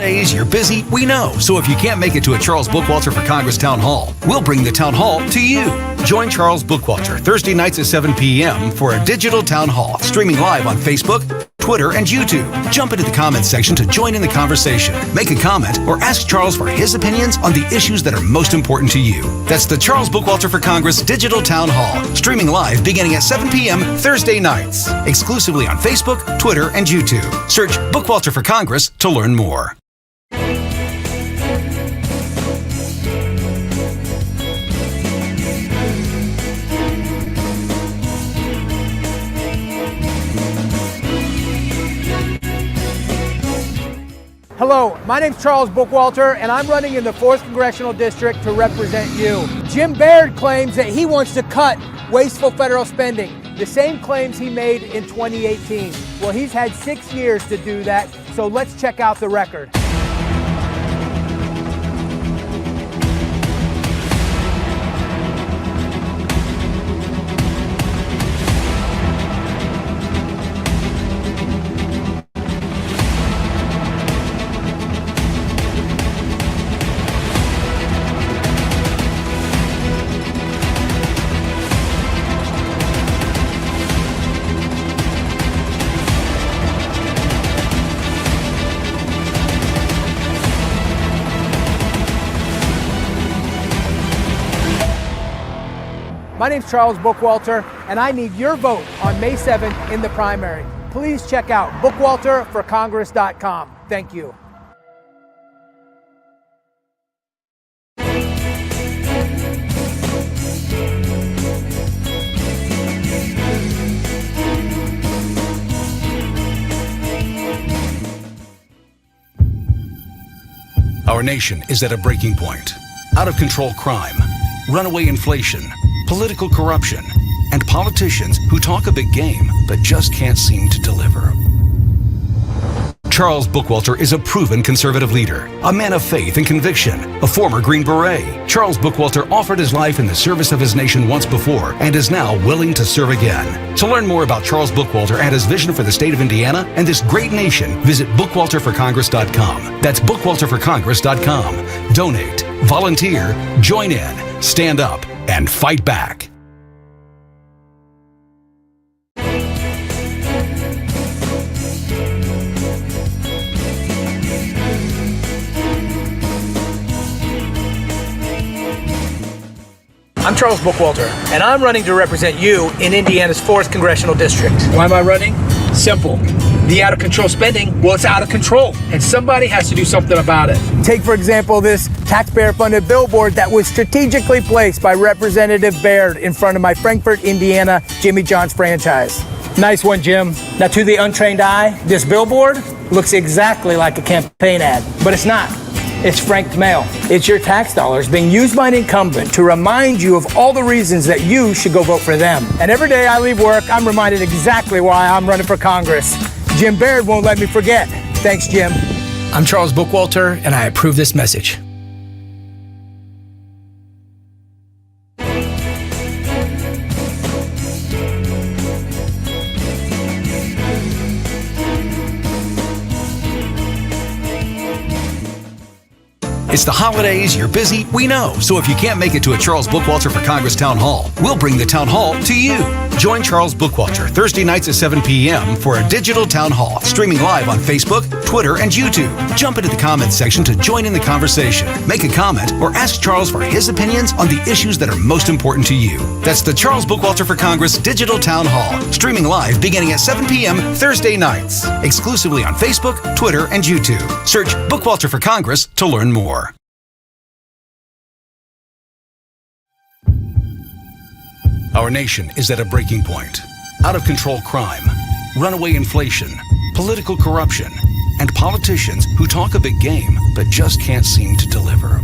Days you're busy, we know. So if you can't make it to a Charles Bookwalter for Congress town hall, we'll bring the town hall to you. Join Charles Bookwalter Thursday nights at 7 p.m. for a digital town hall, streaming live on Facebook, Twitter, and YouTube. Jump into the comments section to join in the conversation. Make a comment or ask Charles for his opinions on the issues that are most important to you. That's the Charles Bookwalter for Congress Digital Town Hall, streaming live beginning at 7 p.m. Thursday nights, exclusively on Facebook, Twitter, and YouTube. Search Bookwalter for Congress to learn more. Hello, my name's Charles Bookwalter, and I'm running in the 4th Congressional District to represent you. Jim Baird claims that he wants to cut wasteful federal spending, the same claims he made in 2018. Well, he's had 6 years to do that, so let's check out the record. My name's Charles Bookwalter, and I need your vote on May 7th in the primary. Please check out bookwalterforcongress.com. Thank you. Our nation is at a breaking point. Out of control crime, runaway inflation, political corruption, and politicians who talk a big game but just can't seem to deliver. Charles Bookwalter is a proven conservative leader, a man of faith and conviction, a former Green Beret. Charles Bookwalter offered his life in the service of his nation once before and is now willing to serve again. To learn more about Charles Bookwalter and his vision for the state of Indiana and this great nation, visit bookwalterforcongress.com. That's bookwalterforcongress.com. Donate, volunteer, join in, stand up, and fight back. I'm Charles Bookwalter, and I'm running to represent you in Indiana's 4th Congressional District. Why am I running? Simple. The out-of-control spending, well, it's out of control, and somebody has to do something about it. Take, for example, this taxpayer-funded billboard that was strategically placed by Representative Baird in front of my Frankfort, Indiana, Jimmy John's franchise. Nice one, Jim. Now, to the untrained eye, this billboard looks exactly like a campaign ad, but it's not. It's franked mail. It's your tax dollars being used by an incumbent to remind you of all the reasons that you should go vote for them. And every day I leave work, I'm reminded exactly why I'm running for Congress. Jim Baird won't let me forget. Thanks, Jim. I'm Charles Bookwalter, and I approve this message. It's the holidays, you're busy, we know. So if you can't make it to a Charles Bookwalter for Congress town hall, we'll bring the town hall to you. Join Charles Bookwalter Thursday nights at 7 p.m. for a digital town hall, streaming live on Facebook, Twitter, and YouTube. Jump into the comments section to join in the conversation. Make a comment or ask Charles for his opinions on the issues that are most important to you. That's the Charles Bookwalter for Congress Digital Town Hall, streaming live beginning at 7 p.m. Thursday nights, exclusively on Facebook, Twitter, and YouTube. Search Bookwalter for Congress to learn more. Our nation is at a breaking point. Out of control crime, runaway inflation, political corruption, and politicians who talk a big game but just can't seem to deliver.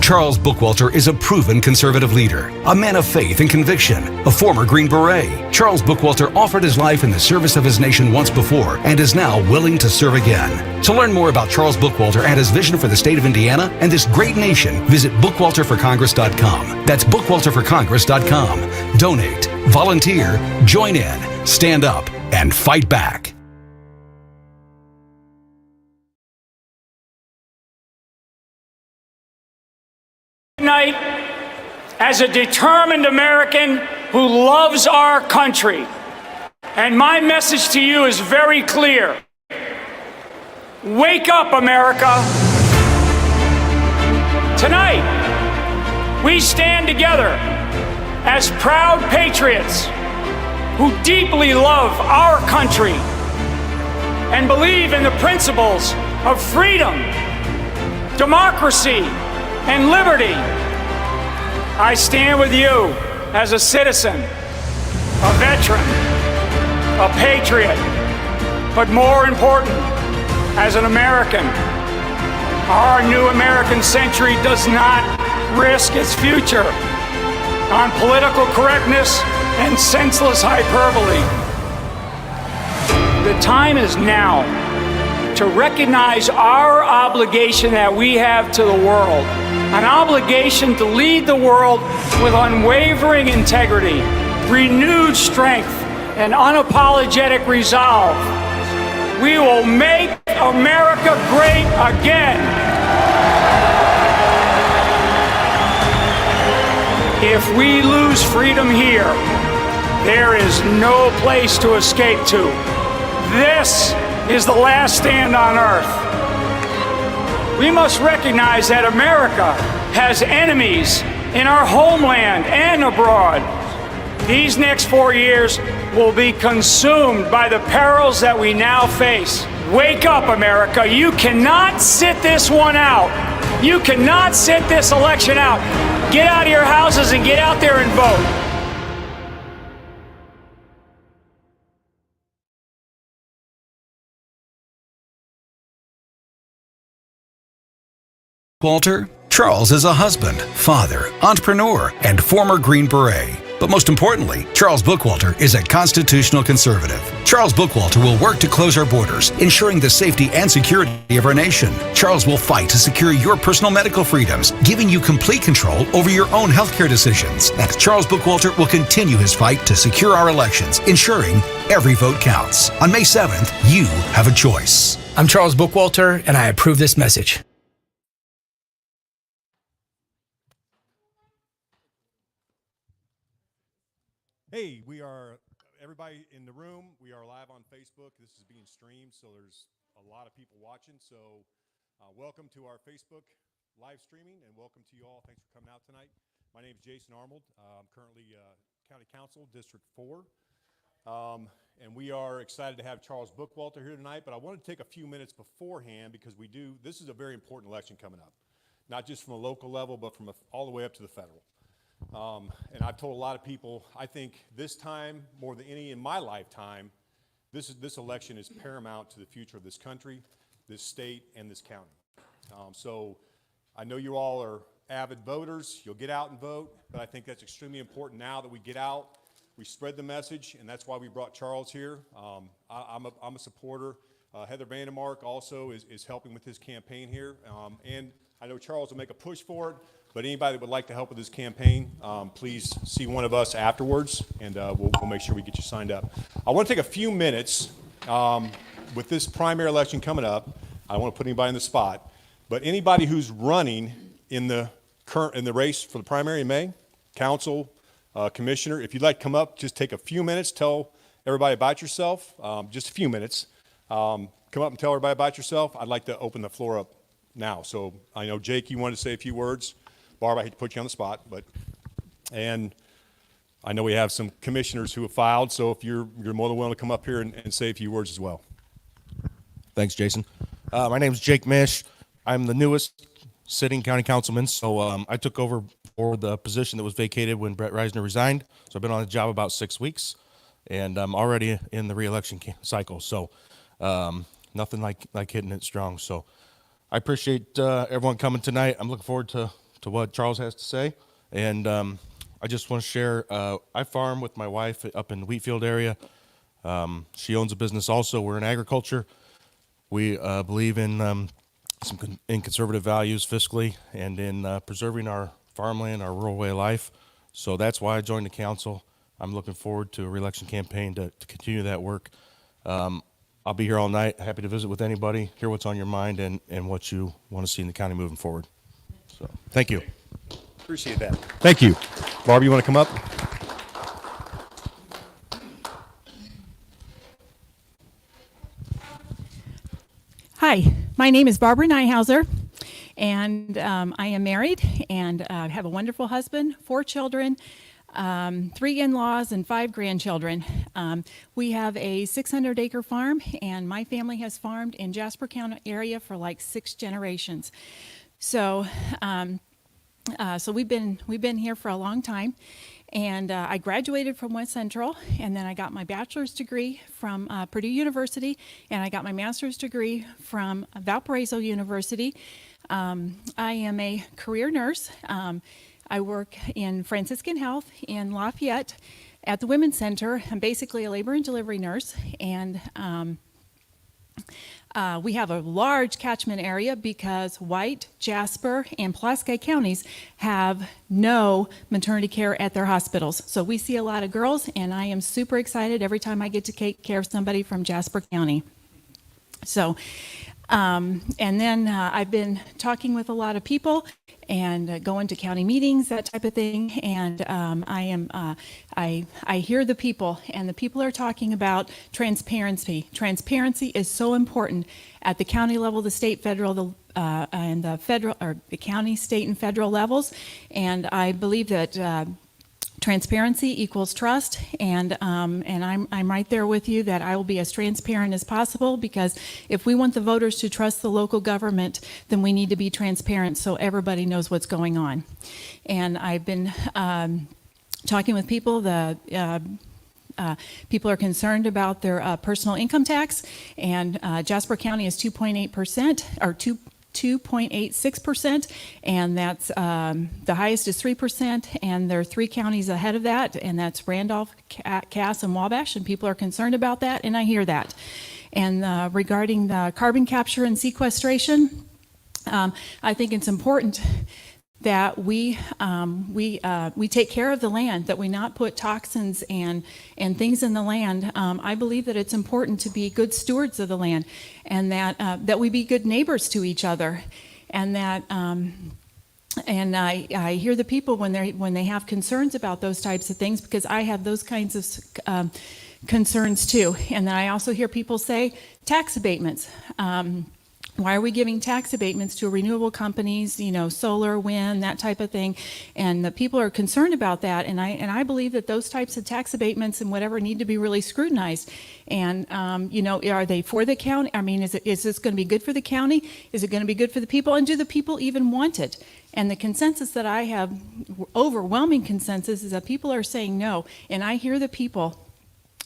Charles Bookwalter is a proven conservative leader, a man of faith and conviction, a former Green Beret. Charles Bookwalter offered his life in the service of his nation once before and is now willing to serve again. To learn more about Charles Bookwalter and his vision for the state of Indiana and this great nation, visit bookwalterforcongress.com. That's bookwalterforcongress.com. Donate, volunteer, join in, stand up, and fight back. tonight as a determined American who loves our country. And my message to you is very clear. Wake up, America. Tonight, we stand together as proud patriots who deeply love our country and believe in the principles of freedom, democracy, and liberty. I stand with you as a citizen, a veteran, a patriot, but more important, as an American. Our new American century does not risk its future on political correctness and senseless hyperbole. The time is now to recognize our obligation that we have to the world, an obligation to lead the world with unwavering integrity, renewed strength, and unapologetic resolve. We will make America great again. If we lose freedom here, there is no place to escape to. This is the last stand on earth. We must recognize that America has enemies in our homeland and abroad. These next 4 years will be consumed by the perils that we now face. Wake up, America. You cannot sit this one out. You cannot sit this election out. Get out of your houses and get out there and vote. Walter, Charles is a husband, father, entrepreneur, and former Green Beret. But most importantly, Charles Bookwalter is a constitutional conservative. Charles Bookwalter will work to close our borders, ensuring the safety and security of our nation. Charles will fight to secure your personal medical freedoms, giving you complete control over your own healthcare decisions. And Charles Bookwalter will continue his fight to secure our elections, ensuring every vote counts. On May 7th, you have a choice. I'm Charles Bookwalter, and I approve this message. Hey, we are, everybody in the room, we are live on Facebook. This is being streamed, so there's a lot of people watching. So welcome to our Facebook live streaming, and welcome to you all. Thanks for coming out tonight. My name is Jason Arnold. I'm currently County Council, District 4. And we are excited to have Charles Bookwalter here tonight, but I wanted to take a few minutes beforehand because this is a very important election coming up, not just from a local level, but from all the way up to the federal. And I've told a lot of people, I think this time, more than any in my lifetime, this election is paramount to the future of this country, this state, and this county. So I know you all are avid voters. You'll get out and vote, but I think that's extremely important now that we get out, we spread the message, and that's why we brought Charles here. I'm a supporter. Heather Vandermark also is helping with his campaign here. And I know Charles will make a push for it. But anybody that would like to help with this campaign, please see one of us afterwards, and we'll make sure we get you signed up. I want to take a few minutes with this primary election coming up. I don't want to put anybody in the spot, but anybody who's running in the race for the primary in May, council, commissioner, if you'd like to come up, just take a few minutes, tell everybody about yourself, just a few minutes. Come up and tell everybody about yourself. I'd like to open the floor up now. So I know, Jake, you wanted to say a few words. Barb, I hate to put you on the spot, and I know we have some commissioners who have filed, so if you're more than willing to come up here and say a few words as well. Thanks, Jason. My name is Jake Mish. I'm the newest sitting county councilman, so I took over for the position that was vacated when Brett Reisner resigned. So I've been on the job about 6 weeks, and I'm already in the re-election cycle. So nothing like hitting it strong. So I appreciate everyone coming tonight. I'm looking forward to what Charles has to say, and I just want to share, I farm with my wife up in the Wheatfield area. She owns a business also. We're in agriculture. We believe in in conservative values fiscally and in preserving our farmland, our rural way of life. So that's why I joined the council. I'm looking forward to a re-election campaign to continue that work. I'll be here all night, happy to visit with anybody, hear what's on your mind and what you want to see in the county moving forward. So, thank you. Appreciate that. Thank you. Barb, you want to come up? Hi, my name is Barbara Nyhauser, and I am married and have a wonderful husband, 4 children, 3 in-laws, and 5 grandchildren. We have a 600-acre farm, and my family has farmed in Jasper County area for like 6 generations. So, we've been here for a long time. And I graduated from West Central, and then I got my bachelor's degree from Purdue University, and I got my master's degree from Valparaiso University. I am a career nurse. I work in Franciscan Health in Lafayette at the Women's Center. I'm basically a labor and delivery nurse, and we have a large catchment area because White, Jasper, and Pulaski counties have no maternity care at their hospitals. So we see a lot of girls, and I am super excited every time I get to take care of somebody from Jasper County. So, and then I've been talking with a lot of people and going to county meetings, that type of thing. And I hear the people, and the people are talking about transparency. Transparency is so important at the county level, the state, federal, and the federal, or the county, state, and federal levels. And I believe that transparency equals trust, and I'm right there with you that I will be as transparent as possible, because if we want the voters to trust the local government, then we need to be transparent so everybody knows what's going on. And I've been talking with people. People are concerned about their personal income tax, and Jasper County is 2.8% or 2.86%, and that's the highest is 3%, and there are 3 counties ahead of that, and that's Randolph, Cass, and Wabash, and people are concerned about that, and I hear that. And regarding the carbon capture and sequestration, I think it's important that we take care of the land, that we not put toxins and things in the land. I believe that it's important to be good stewards of the land, and that we be good neighbors to each other, and that and I hear the people when they have concerns about those types of things, because I have those kinds of concerns too. And then I also hear people say tax abatements. Why are we giving tax abatements to renewable companies, solar, wind, that type of thing? And the people are concerned about that. And I believe that those types of tax abatements and whatever need to be really scrutinized. And, are they for the county? I mean, is this going to be good for the county? Is it going to be good for the people? And do the people even want it? And the consensus that I have, overwhelming consensus, is that people are saying no. And I hear the people.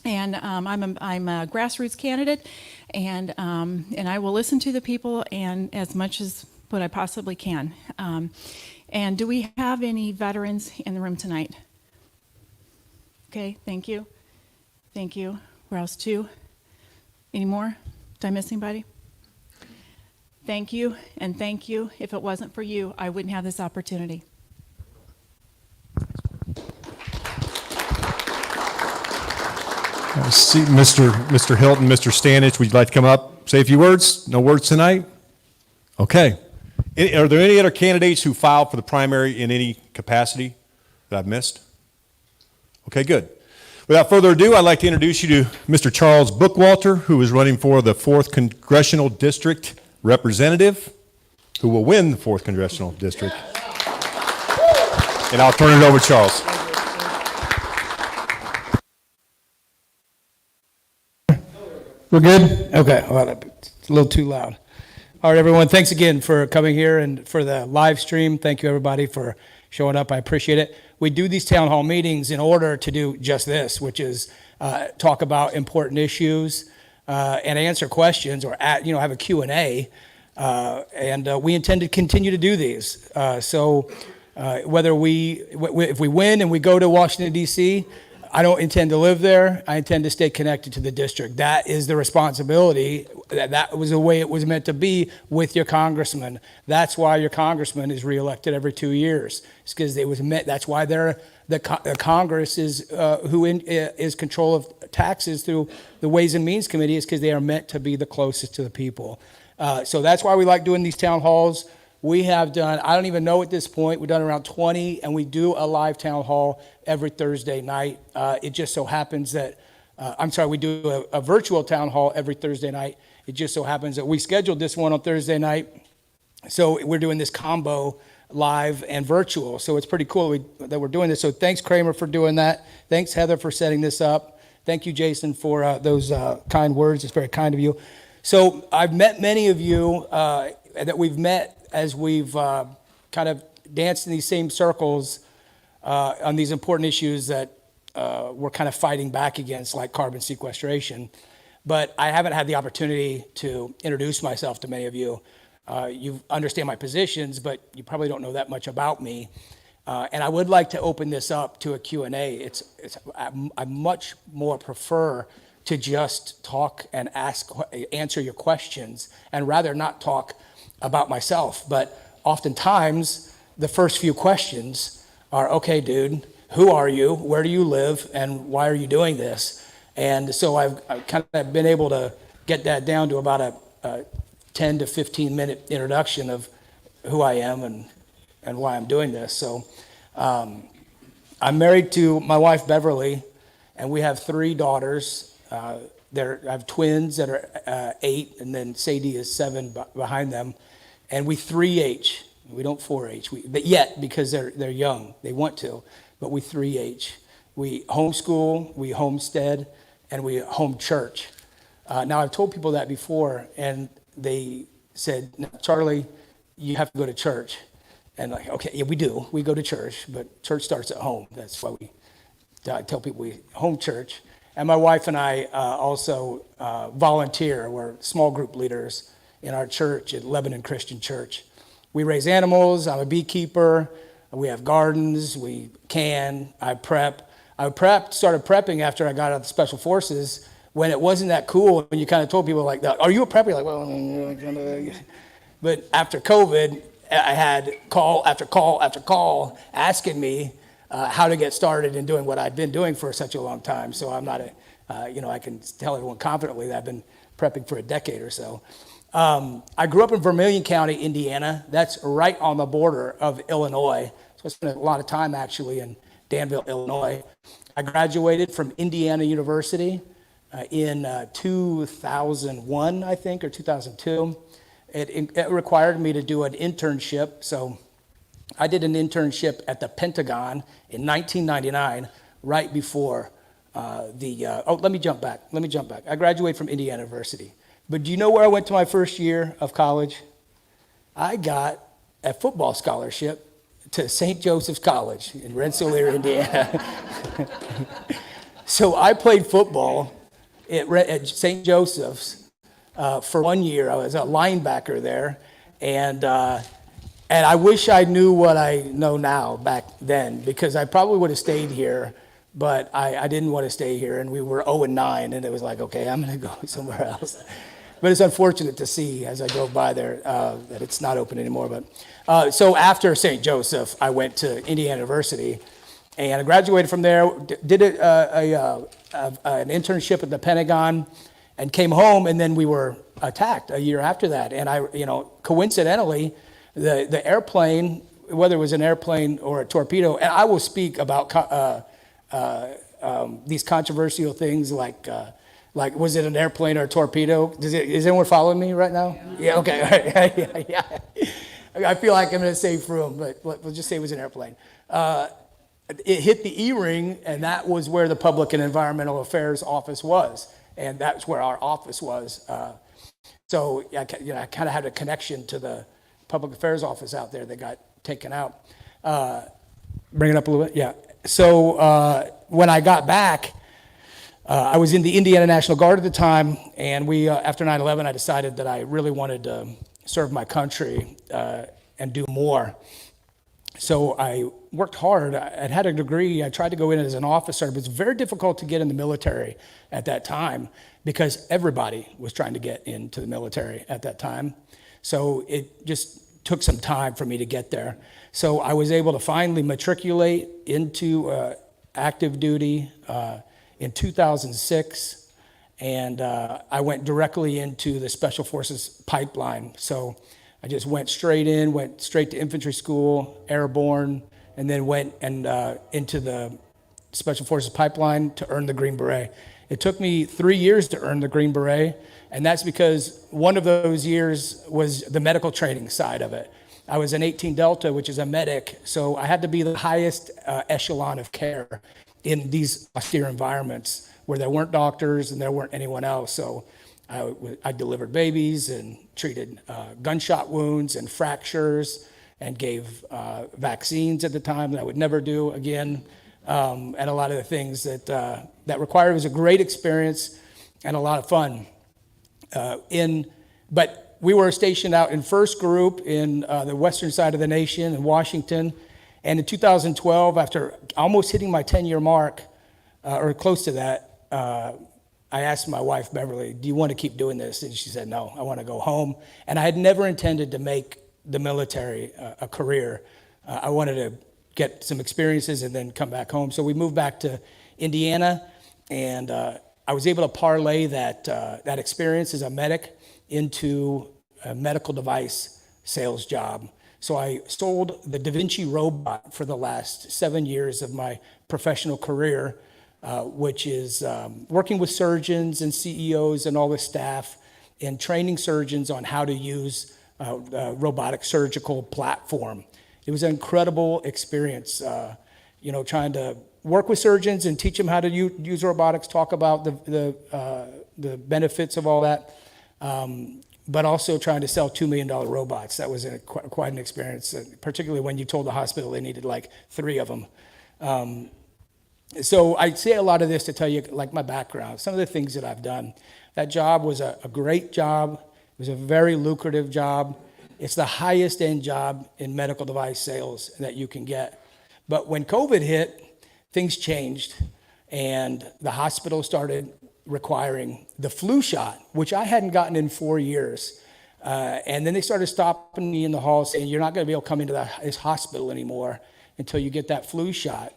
And I'm a grassroots candidate, and I will listen to the people and as much as what I possibly can. And do we have any veterans in the room tonight? Okay, thank you. Thank you. Where else? 2? Any more? Did I miss anybody? Thank you, and thank you. If it wasn't for you, I wouldn't have this opportunity. See, Mr. Hilton, Mr. Stanich, would you like to come up, say a few words? No words tonight? Okay. Are there any other candidates who filed for the primary in any capacity that I've missed? Okay, good. Without further ado, I'd like to introduce you to Mr. Charles Bookwalter, who is running for the 4th Congressional District Representative, who will win the 4th Congressional District. And I'll turn it over to Charles. We're good? Okay, well, it's a little too loud. All right, everyone, thanks again for coming here and for the live stream. Thank you, everybody, for showing up. I appreciate it. We do these town hall meetings in order to do just this, which is talk about important issues and answer questions, or have a Q&A. And we intend to continue to do these. So whether if we win and we go to Washington, D.C., I don't intend to live there. I intend to stay connected to the district. That is the responsibility. That was the way it was meant to be with your congressman. That's why your congressman is reelected every 2 years. It's because it was meant. That's why the Congress is is control of taxes through the Ways and Means Committee, is because they are meant to be the closest to the people. So that's why we like doing these town halls. We have done, I don't even know at this point, we've done around 20, and we do a live town hall every Thursday night. It just so happens that, we do a virtual town hall every Thursday night. It just so happens that we scheduled this one on Thursday night, so we're doing this combo live and virtual. So it's pretty cool that we're doing this. So thanks, Kramer, for doing that. Thanks, Heather, for setting this up. Thank you, Jason, for those kind words. It's very kind of you. So I've met many of you that we've met as we've kind of danced in these same circles on these important issues that we're kind of fighting back against, like carbon sequestration. But I haven't had the opportunity to introduce myself to many of you. You understand my positions, but you probably don't know that much about me. And I would like to open this up to a Q&A. I much more prefer to just talk and answer your questions, and rather not talk about myself. But oftentimes, the first few questions are, okay, dude, who are you? Where do you live? And why are you doing this? And so I've kind of been able to get that down to about a 10 to 15 minute introduction of who I am and why I'm doing this. So I'm married to my wife, Beverly, and we have 3 daughters. I have twins that are 8, and then Sadie is 7 behind them. And we 3H. We don't 4H, but yet, because they're young, they want to, but we 3H. We homeschool, we homestead, and we home church. Now, I've told people that before, and they said, no, Charlie, you have to go to church. And like, okay, yeah, we do. We go to church, but church starts at home. That's why I tell people we home church. And my wife and I also volunteer. We're small group leaders in our church at Lebanon Christian Church. We raise animals. I'm a beekeeper. We have gardens. We can. I prep. Started prepping after I got out of the Special Forces, when it wasn't that cool, and you kind of told people like that, are you a prepper? You're like, well, but after COVID, I had call after call after call asking me how to get started in doing what I'd been doing for such a long time. So I'm not I can tell everyone confidently that I've been prepping for a decade or so. I grew up in Vermilion County, Indiana. That's right on the border of Illinois. So I spent a lot of time actually in Danville, Illinois. I graduated from Indiana University in 2001, I think, or 2002. It required me to do an internship. So I did an internship at the Pentagon in 1999, right before let me jump back. I graduated from Indiana University. But do you know where I went to my first year of college? I got a football scholarship to St. Joseph's College in Rensselaer, Indiana. So I played football at St. Joseph's for 1 year. I was a linebacker there, and I wish I knew what I know now back then, because I probably would have stayed here, but I didn't want to stay here, and we were 0-9, and it was like, okay, I'm going to go somewhere else. But it's unfortunate to see, as I drove by there, that it's not open anymore. But so after St. Joseph, I went to Indiana University, and I graduated from there, did an internship at the Pentagon, and came home, and then we were attacked a year after that. And coincidentally, the airplane, whether it was an airplane or a torpedo, and I will speak about these controversial things like was it an airplane or a torpedo? Is anyone following me right now? Yeah, okay. All right. Yeah. I feel like I'm in a safe room, but we'll just say it was an airplane. It hit the E-ring, and that was where the Public and Environmental Affairs Office was, and that's where our office was. So I kind of had a connection to the Public Affairs Office out there that got taken out. Bring it up a little bit, yeah. So when I got back, I was in the Indiana National Guard at the time, and after 9/11, I decided that I really wanted to serve my country and do more. So I worked hard. I had a degree. I tried to go in as an officer, but it's very difficult to get in the military at that time because everybody was trying to get into the military at that time. So it just took some time for me to get there. So I was able to finally matriculate into active duty in 2006, and I went directly into the Special Forces pipeline. So I just went straight to infantry school, airborne, and then went and into the Special Forces pipeline to earn the Green Beret. It took me 3 years to earn the Green Beret, and that's because one of those years was the medical training side of it. I was an 18 Delta, which is a medic, so I had to be the highest echelon of care in these austere environments where there weren't doctors and there weren't anyone else. So I delivered babies and treated gunshot wounds and fractures and gave vaccines at the time that I would never do again. And a lot of the things that required. It was a great experience and a lot of fun. But we were stationed out in First Group in the western side of the nation in Washington. And in 2012, after almost hitting my 10-year mark, or close to that, I asked my wife, Beverly, do you want to keep doing this? And she said, no, I want to go home. And I had never intended to make the military a career. I wanted to get some experiences and then come back home. So we moved back to Indiana, and I was able to parlay that experience as a medic into a medical device sales job. So I sold the Da Vinci robot for the last 7 years of my professional career, which is working with surgeons and CEOs and all the staff and training surgeons on how to use a robotic surgical platform. It was an incredible experience, trying to work with surgeons and teach them how to use robotics, talk about the benefits of all that, but also trying to sell $2 million robots. That was quite an experience, particularly when you told the hospital they needed like 3 of them. So I say a lot of this to tell you like my background, some of the things that I've done. That job was a great job. It was a very lucrative job. It's the highest end job in medical device sales that you can get. But when COVID hit, things changed, and the hospital started requiring the flu shot, which I hadn't gotten in 4 years. And then they started stopping me in the hall saying, you're not going to be able to come into this hospital anymore until you get that flu shot.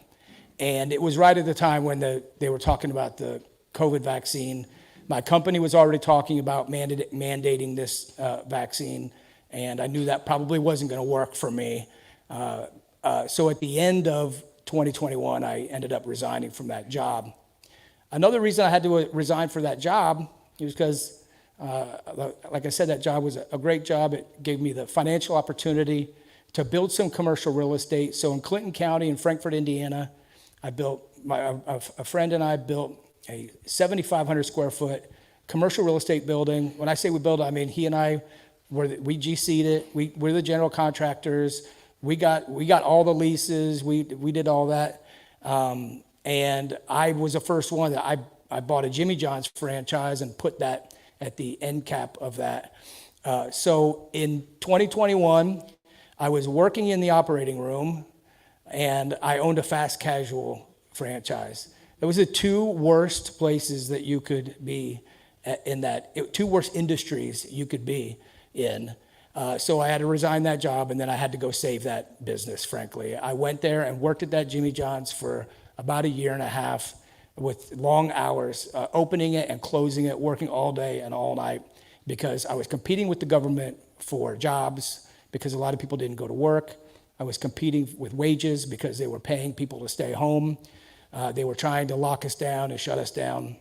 And it was right at the time when they were talking about the COVID vaccine. My company was already talking about mandating this vaccine, and I knew that probably wasn't going to work for me. So at the end of 2021, I ended up resigning from that job. Another reason I had to resign for that job was because, like I said, that job was a great job. It gave me the financial opportunity to build some commercial real estate. So in Clinton County in Frankfort, Indiana, a friend and I built a 7,500 square foot commercial real estate building. When I say we built it, I mean he and I we GC'd it. We're the general contractors. We got all the leases. We did all that. And I was the first one that I bought a Jimmy John's franchise and put that at the end cap of that. So in 2021, I was working in the operating room, and I owned a fast casual franchise. It was the 2 worst places that you could be in, 2 worst industries you could be in. So I had to resign that job, and then I had to go save that business, frankly. I went there and worked at that Jimmy John's for about 1.5 years with long hours, opening it and closing it, working all day and all night, because I was competing with the government for jobs, because a lot of people didn't go to work. I was competing with wages because they were paying people to stay home. They were trying to lock us down and shut us down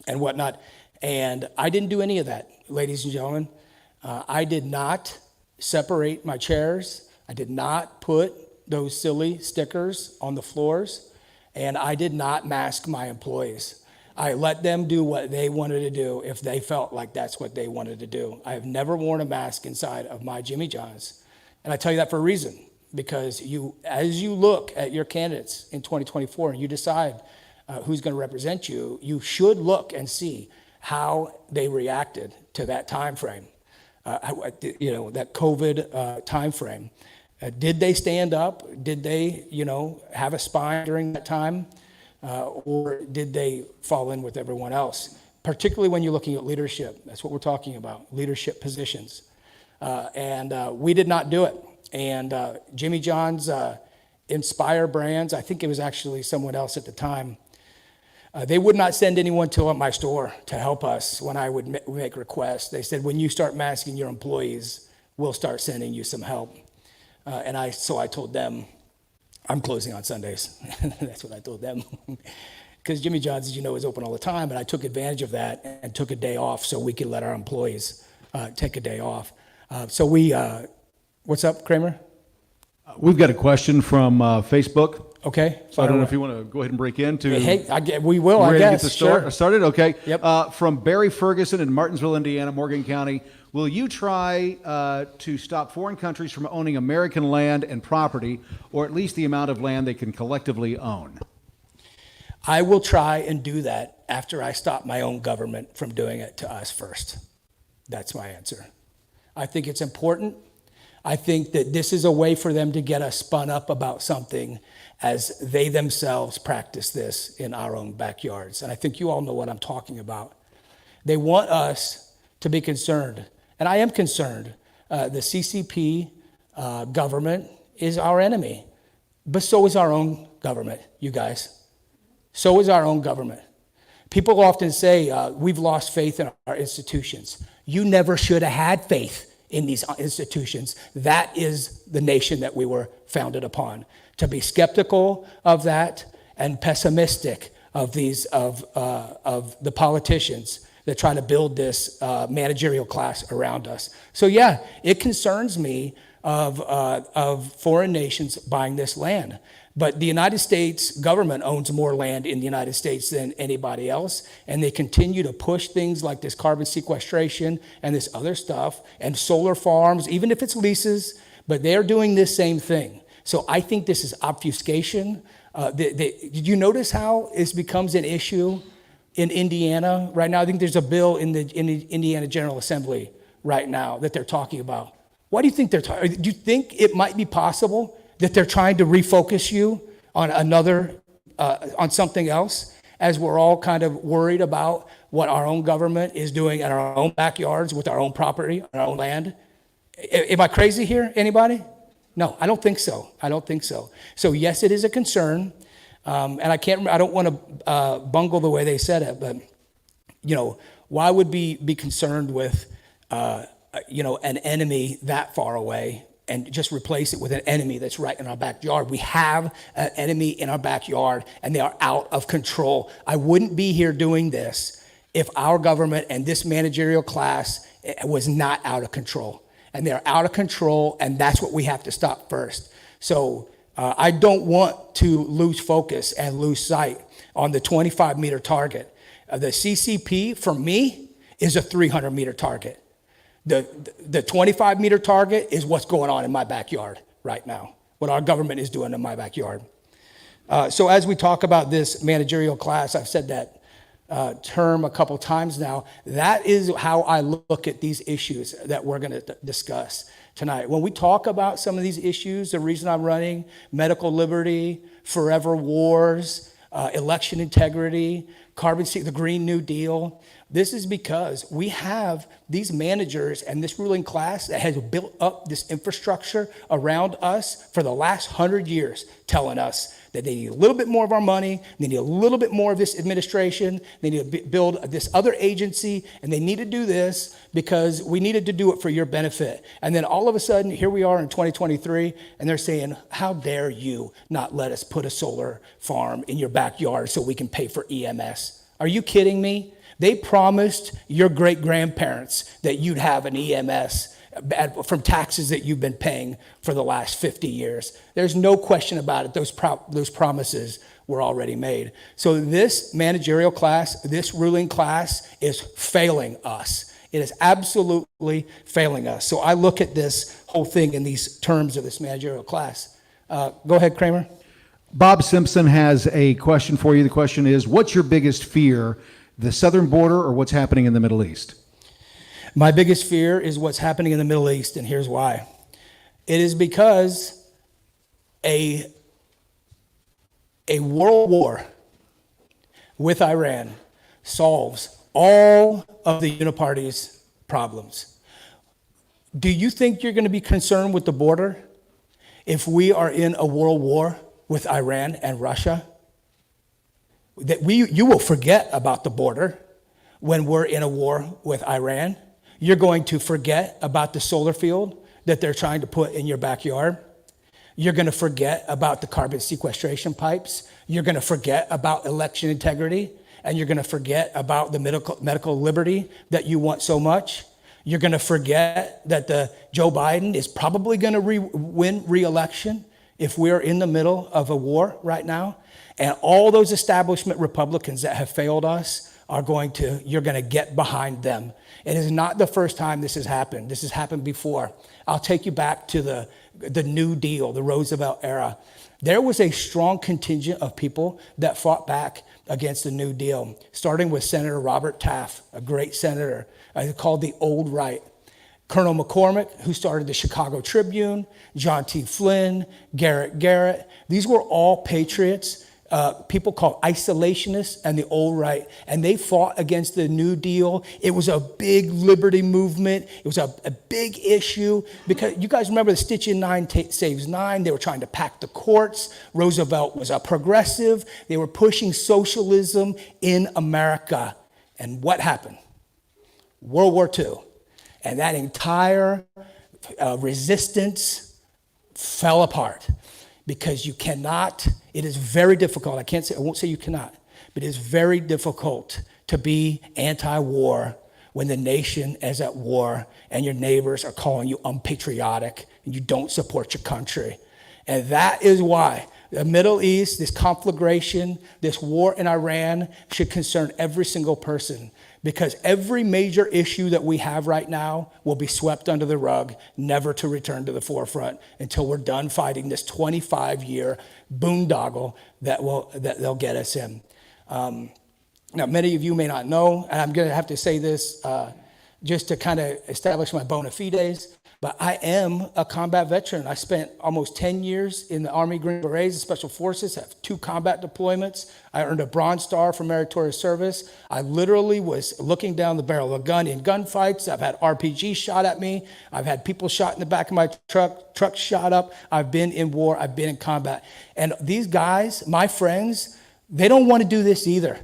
and whatnot. And I didn't do any of that, ladies and gentlemen. I did not separate my chairs. I did not put those silly stickers on the floors. And I did not mask my employees. I let them do what they wanted to do if they felt like that's what they wanted to do. I have never worn a mask inside of my Jimmy John's. And I tell you that for a reason, because as you look at your candidates in 2024 and you decide who's going to represent you, you should look and see how they reacted to that time frame, that COVID time frame. Did they stand up? Did they, have a spine during that time? Or did they fall in with everyone else? Particularly when you're looking at leadership. That's what we're talking about, leadership positions. And we did not do it. And Jimmy John's, Inspire Brands, I think it was actually someone else at the time, they would not send anyone to my store to help us when I would make requests. They said, when you start masking your employees, we'll start sending you some help. So I told them, I'm closing on Sundays. That's what I told them. Because Jimmy John's, as you know, is open all the time, and I took advantage of that and took a day off so we could let our employees take a day off. What's up, Kramer? We've got a question from Facebook. Okay. So I don't know if you want to go ahead and break into. Hey, we will, I ready guess. to get this started? Okay. Yep. From Barry Ferguson in Martinsville, Indiana, Morgan County. Will you try to stop foreign countries from owning American land and property, or at least the amount of land they can collectively own? I will try and do that after I stop my own government from doing it to us first. That's my answer. I think it's important. I think that this is a way for them to get us spun up about something as they themselves practice this in our own backyards. And I think you all know what I'm talking about. They want us to be concerned, and I am concerned. The CCP government is our enemy, but so is our own government, you guys. So is our own government. People often say, we've lost faith in our institutions. You never should have had faith in these institutions. That is the nation that we were founded upon. To be skeptical of that and pessimistic of the politicians that try to build this managerial class around us. So yeah, it concerns me of foreign nations buying this land. But the United States government owns more land in the United States than anybody else, and they continue to push things like this carbon sequestration and this other stuff and solar farms, even if it's leases, but they're doing this same thing. So I think this is obfuscation. Did you notice how it becomes an issue in Indiana right now? I think there's a bill in the Indiana General Assembly right now that they're talking about. Why do you think they're talking? Do you think it might be possible that they're trying to refocus you on on something else, as we're all kind of worried about what our own government is doing in our own backyards with our own property, our own land? Am I crazy here, anybody? No, I don't think so. I don't think so. So yes, it is a concern. And I don't want to bungle the way they said it, but, why would we be concerned with, an enemy that far away and just replace it with an enemy that's right in our backyard? We have an enemy in our backyard, and they are out of control. I wouldn't be here doing this if our government and this managerial class was not out of control. And they're out of control, and that's what we have to stop first. So I don't want to lose focus and lose sight on the 25-meter target. The CCP, for me, is a 300-meter target. The 25-meter target is what's going on in my backyard right now, what our government is doing in my backyard. So as we talk about this managerial class, I've said that term a couple times now. That is how I look at these issues that we're going to discuss tonight. When we talk about some of these issues, the reason I'm running, medical liberty, forever wars, election integrity, the Green New Deal, this is because we have these managers and this ruling class that has built up this infrastructure around us for the last 100 years, telling us that they need a little bit more of our money, they need a little bit more of this administration, they need to build this other agency, and they need to do this because we needed to do it for your benefit. And then all of a sudden, here we are in 2023, and they're saying, how dare you not let us put a solar farm in your backyard so we can pay for EMS? Are you kidding me? They promised your great-grandparents that you'd have an EMS from taxes that you've been paying for the last 50 years. There's no question about it. Those promises were already made. So this managerial class, this ruling class is failing us. It is absolutely failing us. So I look at this whole thing in these terms of this managerial class. Go ahead, Kramer. Bob Simpson has a question for you. The question is, what's your biggest fear, the southern border or what's happening in the Middle East? My biggest fear is what's happening in the Middle East, and here's why. It is because a world war with Iran solves all of the uniparty's problems. Do you think you're going to be concerned with the border if we are in a world war with Iran and Russia? That you will forget about the border when we're in a war with Iran. You're going to forget about the solar field that they're trying to put in your backyard. You're going to forget about the carbon sequestration pipes. You're going to forget about election integrity, and you're going to forget about the medical liberty that you want so much. You're going to forget that Joe Biden is probably going to win re-election if we're in the middle of a war right now. And all those establishment Republicans that have failed us you're going to get behind them. It is not the first time this has happened. This has happened before. I'll take you back to the New Deal, the Roosevelt era. There was a strong contingent of people that fought back against the New Deal, starting with Senator Robert Taft, a great senator, called the Old Right. Colonel McCormick, who started the Chicago Tribune, John T. Flynn, Garrett Garrett. These were all patriots, people called isolationists and the Old Right, and they fought against the New Deal. It was a big liberty movement. It was a big issue because you guys remember the Stitch in 9 saves 9. They were trying to pack the courts. Roosevelt was a progressive. They were pushing socialism in America. And what happened? World War II. And that entire resistance fell apart because you cannot, it is very difficult. I won't say you cannot, but it is very difficult to be anti-war when the nation is at war and your neighbors are calling you unpatriotic and you don't support your country. And that is why the Middle East, this conflagration, this war in Iran should concern every single person. Because every major issue that we have right now will be swept under the rug, never to return to the forefront until we're done fighting this 25-year boondoggle that they'll get us in. Now, many of you may not know, and I'm going to have to say this just to kind of establish my bona fides, but I am a combat veteran. I spent almost 10 years in the Army Green Berets, the Special Forces, have 2 combat deployments. I earned a Bronze Star for meritorious service. I literally was looking down the barrel of a gun in gunfights. I've had RPGs shot at me. I've had people shot in the back of my truck shot up. I've been in war. I've been in combat. And these guys, my friends, they don't want to do this either.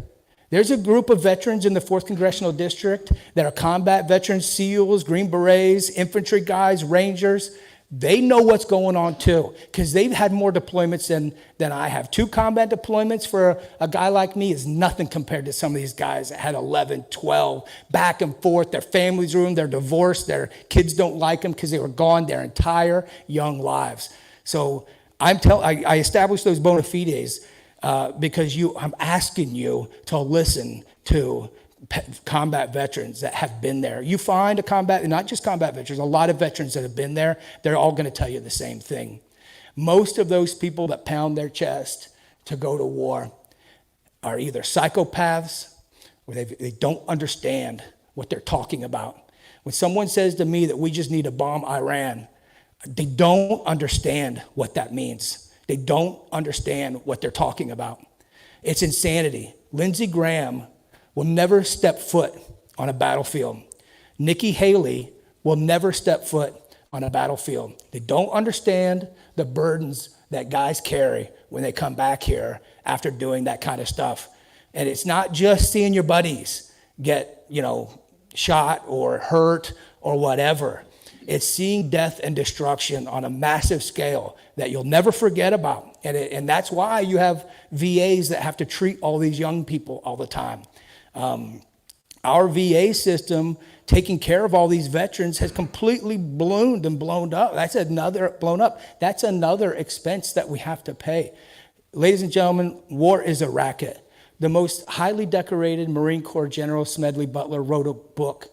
There's a group of veterans in the 4th Congressional District that are combat veterans, SEALs, Green Berets, infantry guys, Rangers. They know what's going on too, because they've had more deployments than I have. 2 combat deployments for a guy like me is nothing compared to some of these guys that had 11, 12, back and forth. Their families ruined, they're divorced, their kids don't like them because they were gone their entire young lives. So I established those bona fides because I'm asking you to listen to combat veterans that have been there. You find not just combat veterans, a lot of veterans that have been there, they're all going to tell you the same thing. Most of those people that pound their chest to go to war are either psychopaths or they don't understand what they're talking about. When someone says to me that we just need to bomb Iran, they don't understand what that means. They don't understand what they're talking about. It's insanity. Lindsey Graham will never step foot on a battlefield. Nikki Haley will never step foot on a battlefield. They don't understand the burdens that guys carry when they come back here after doing that kind of stuff. And it's not just seeing your buddies get, shot or hurt or whatever. It's seeing death and destruction on a massive scale that you'll never forget about. And that's why you have VAs that have to treat all these young people all the time. Our VA system, taking care of all these veterans, has completely ballooned and blown up. That's another expense that we have to pay. Ladies and gentlemen, war is a racket. The most highly decorated Marine Corps General Smedley Butler wrote a book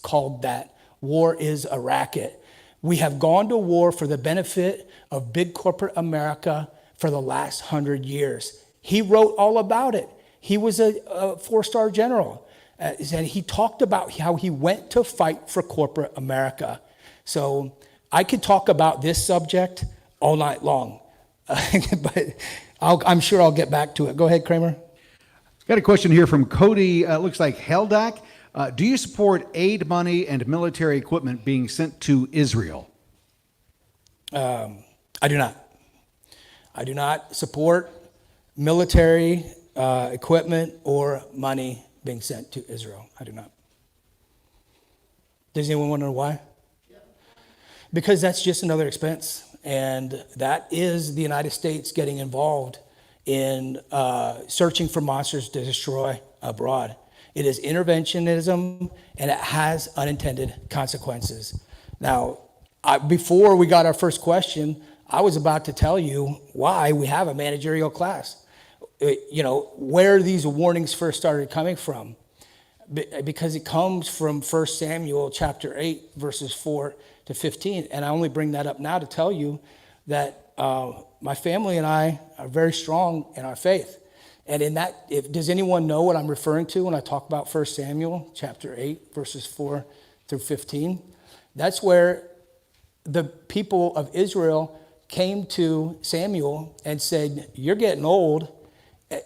called that. War is a racket. We have gone to war for the benefit of big corporate America for the last 100 years. He wrote all about it. He was a 4-star general. And he talked about how he went to fight for corporate America. So I could talk about this subject all night long. But I'm sure I'll get back to it. Go ahead, Kramer. Got a question here from Cody, looks like Heldak. Do you support aid money and military equipment being sent to Israel? I do not. I do not support military equipment or money being sent to Israel. I do not. Does anyone want to know why? Yeah. Because that's just another expense. And that is the United States getting involved in searching for monsters to destroy abroad. It is interventionism, and it has unintended consequences. Now, before we got our first question, I was about to tell you why we have a managerial class. Where these warnings first started coming from. Because it comes from 1 Samuel chapter 8, verses 4 to 15. And I only bring that up now to tell you that my family and I are very strong in our faith. And in that, does anyone know what I'm referring to when I talk about 1 Samuel chapter 8, verses 4 through 15? That's where the people of Israel came to Samuel and said, you're getting old.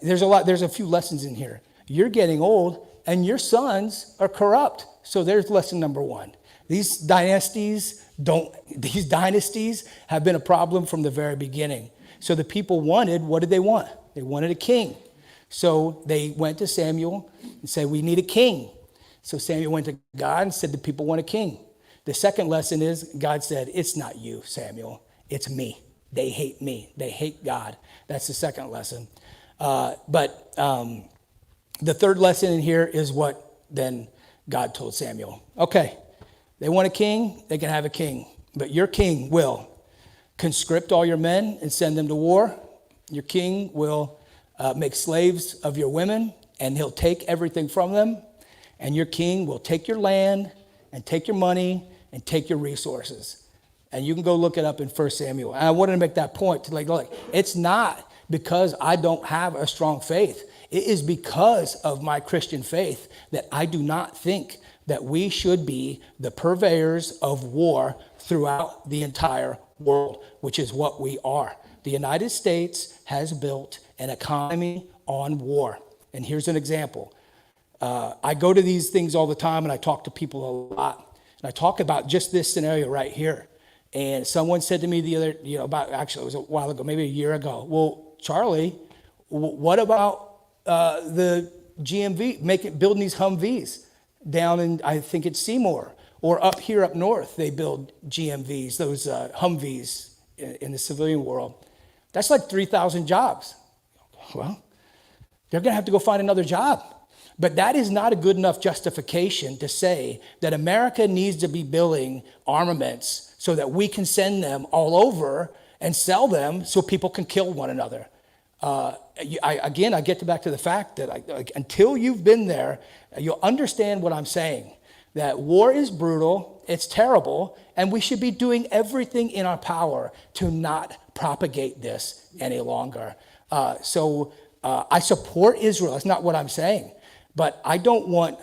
There's a few lessons in here. You're getting old, and your sons are corrupt. So there's lesson number one. These dynasties have been a problem from the very beginning. So the people wanted, what did they want? They wanted a king. So they went to Samuel and said, we need a king. So Samuel went to God and said, the people want a king. The second lesson is God said, it's not you, Samuel. It's me. They hate me. They hate God. That's the second lesson. But the third lesson in here is what then God told Samuel. Okay, they want a king, they can have a king. But your king will conscript all your men and send them to war. Your king will make slaves of your women, and he'll take everything from them. And your king will take your land and take your money and take your resources. And you can go look it up in 1 Samuel. And I wanted to make that point to look, it's not because I don't have a strong faith. It is because of my Christian faith that I do not think that we should be the purveyors of war throughout the entire world, which is what we are. The United States has built an economy on war. And here's an example. I go to these things all the time, and I talk to people a lot. And I talk about just this scenario right here. And someone said to me the other, it was a while ago, maybe a year ago, well, Charlie, what about the GMV, building these Humvees down in, I think it's Seymour, or up here up north, they build GMVs, those Humvees in the civilian world. That's like 3,000 jobs. Well, they're going to have to go find another job. But that is not a good enough justification to say that America needs to be building armaments so that we can send them all over and sell them so people can kill one another. I get back to the fact that until you've been there, you'll understand what I'm saying. That war is brutal, it's terrible, and we should be doing everything in our power to not propagate this any longer. So I support Israel. That's not what I'm saying. But I don't want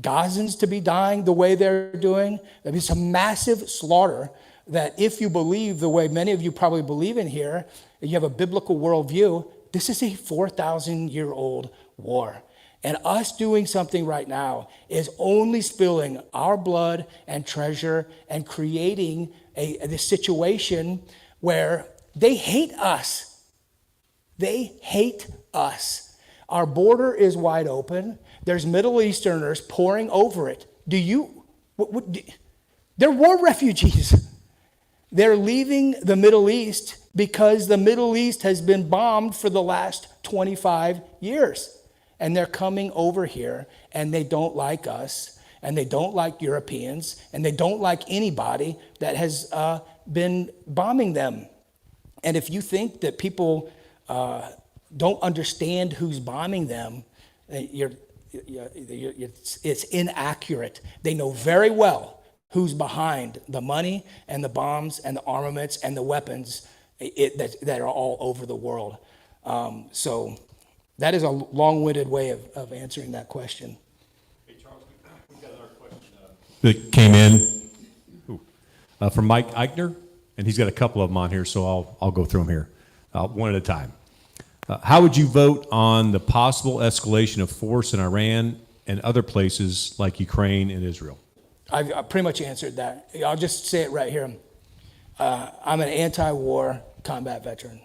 Gazans to be dying the way they're doing. It's a massive slaughter that if you believe the way many of you probably believe in here, you have a biblical worldview, this is a 4,000-year-old war. And us doing something right now is only spilling our blood and treasure and creating this situation where they hate us. They hate us. Our border is wide open. There's Middle Easterners pouring over it. They're war refugees. They're leaving the Middle East because the Middle East has been bombed for the last 25 years. And they're coming over here, and they don't like us, and they don't like Europeans, and they don't like anybody that has been bombing them. And if you think that people don't understand who's bombing them, it's inaccurate. They know very well who's behind the money and the bombs and the armaments and the weapons that are all over the world. So that is a long-winded way of answering that question. Hey, Charles, we've got another question that came in from Mike Eichner, and he's got a couple of them on here, so I'll go through them here one at a time. How would you vote on the possible escalation of force in Iran and other places like Ukraine and Israel? I pretty much answered that. I'll just say it right here. I'm an anti-war combat veteran.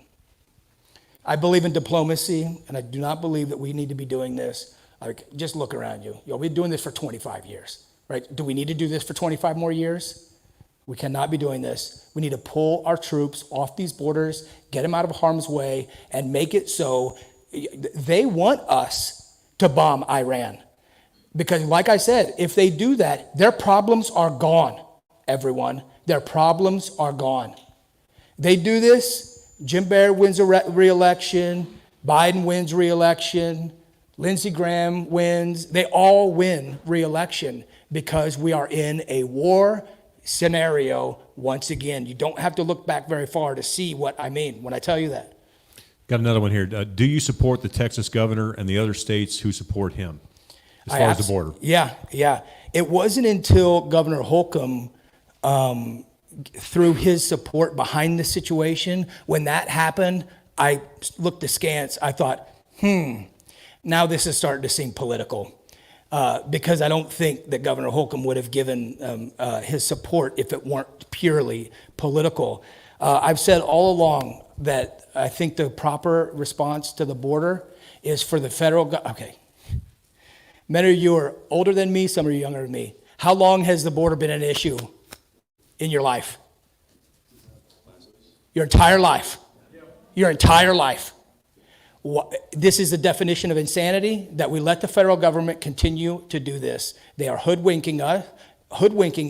I believe in diplomacy, and I do not believe that we need to be doing this. Just look around you. We've been doing this for 25 years, right? Do we need to do this for 25 more years? We cannot be doing this. We need to pull our troops off these borders, get them out of harm's way, and make it so they want us to bomb Iran. Because like I said, if they do that, their problems are gone, everyone. Their problems are gone. They do this, Jim Baird wins a re-election, Biden wins re-election, Lindsey Graham wins. They all win re-election because we are in a war scenario once again. You don't have to look back very far to see what I mean when I tell you that. Got another one here. Do you support the Texas governor and the other states who support him as far as the border? Yeah. It wasn't until Governor Holcomb, through his support behind the situation, when that happened, I looked askance. I thought, now this is starting to seem political. Because I don't think that Governor Holcomb would have given his support if it weren't purely political. I've said all along that I think the proper response to the border is for the federal government. Okay. Many of you are older than me, some of you are younger than me. How long has the border been an issue in your life? Your entire life. Your entire life. This is the definition of insanity, that we let the federal government continue to do this. They are hoodwinking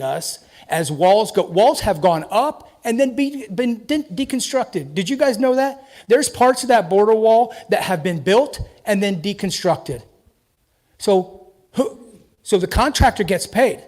us as walls go. Walls have gone up and then been deconstructed. Did you guys know that? There's parts of that border wall that have been built and then deconstructed. So the contractor gets paid.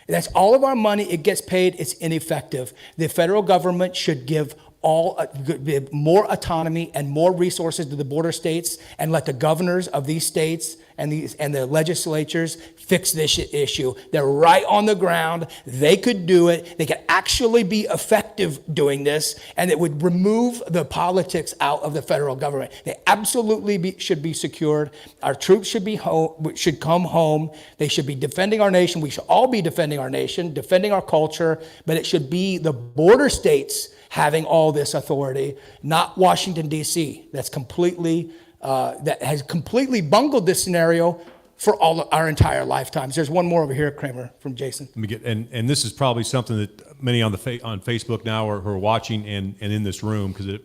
That's all of our money. It gets paid. It's ineffective. The federal government should give more autonomy and more resources to the border states and let the governors of these states and the legislatures fix this issue. They're right on the ground. They could do it. They could actually be effective doing this, and it would remove the politics out of the federal government. They absolutely should be secured. Our troops should come home. They should be defending our nation. We should all be defending our nation, defending our culture, but it should be the border states having all this authority, not Washington, D.C. That has completely bungled this scenario for all of our entire lifetimes. There's one more over here, Kramer, from Jason. Let me get, and this is probably something that many on Facebook now who are watching and in this room, because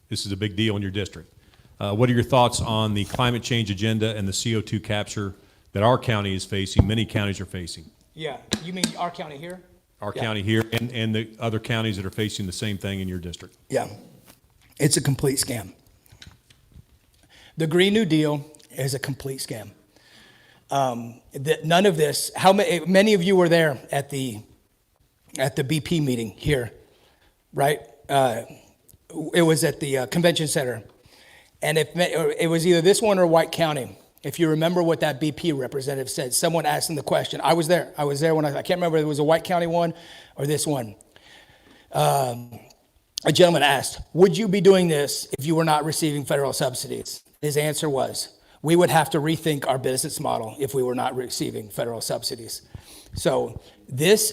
this is a big deal in your district. What are your thoughts on the climate change agenda and the CO2 capture that our county is facing, many counties are facing? Yeah, you mean our county here? Our county here and the other counties that are facing the same thing in your district. Yeah, it's a complete scam. The Green New Deal is a complete scam. None of this, many of you were there at the BP meeting here, right? It was at the convention center. And it was either this one or White County. If you remember what that BP representative said, someone asked him the question. I was there when I can't remember if it was a White County one or this one. A gentleman asked, would you be doing this if you were not receiving federal subsidies? His answer was, we would have to rethink our business model if we were not receiving federal subsidies. So these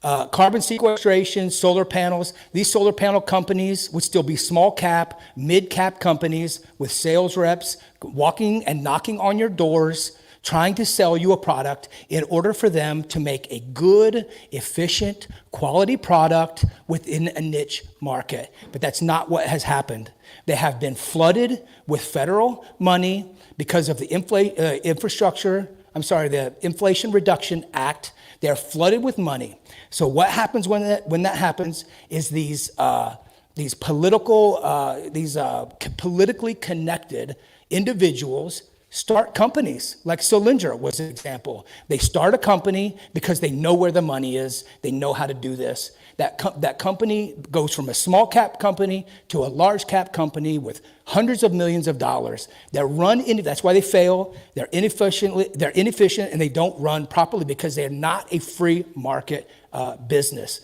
carbon sequestration, solar panels, these solar panel companies would still be small cap, mid cap companies with sales reps walking and knocking on your doors, trying to sell you a product in order for them to make a good, efficient, quality product within a niche market. But that's not what has happened. They have been flooded with federal money because of the the Inflation Reduction Act. They're flooded with money. So what happens when that happens is these politically connected individuals start companies, like Solyndra was an example. They start a company because they know where the money is. They know how to do this. That company goes from a small cap company to a large cap company with hundreds of millions of dollars. That's why they fail. They're inefficient, and they don't run properly because they're not a free market business.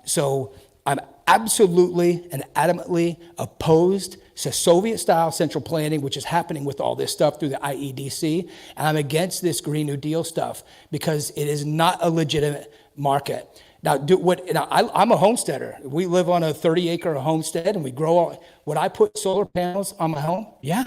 So I'm absolutely and adamantly opposed to Soviet-style central planning, which is happening with all this stuff through the IEDC. And I'm against this Green New Deal stuff because it is not a legitimate market. Now, I'm a homesteader. We live on a 30-acre homestead, and we grow. Would I put solar panels on my home? Yeah,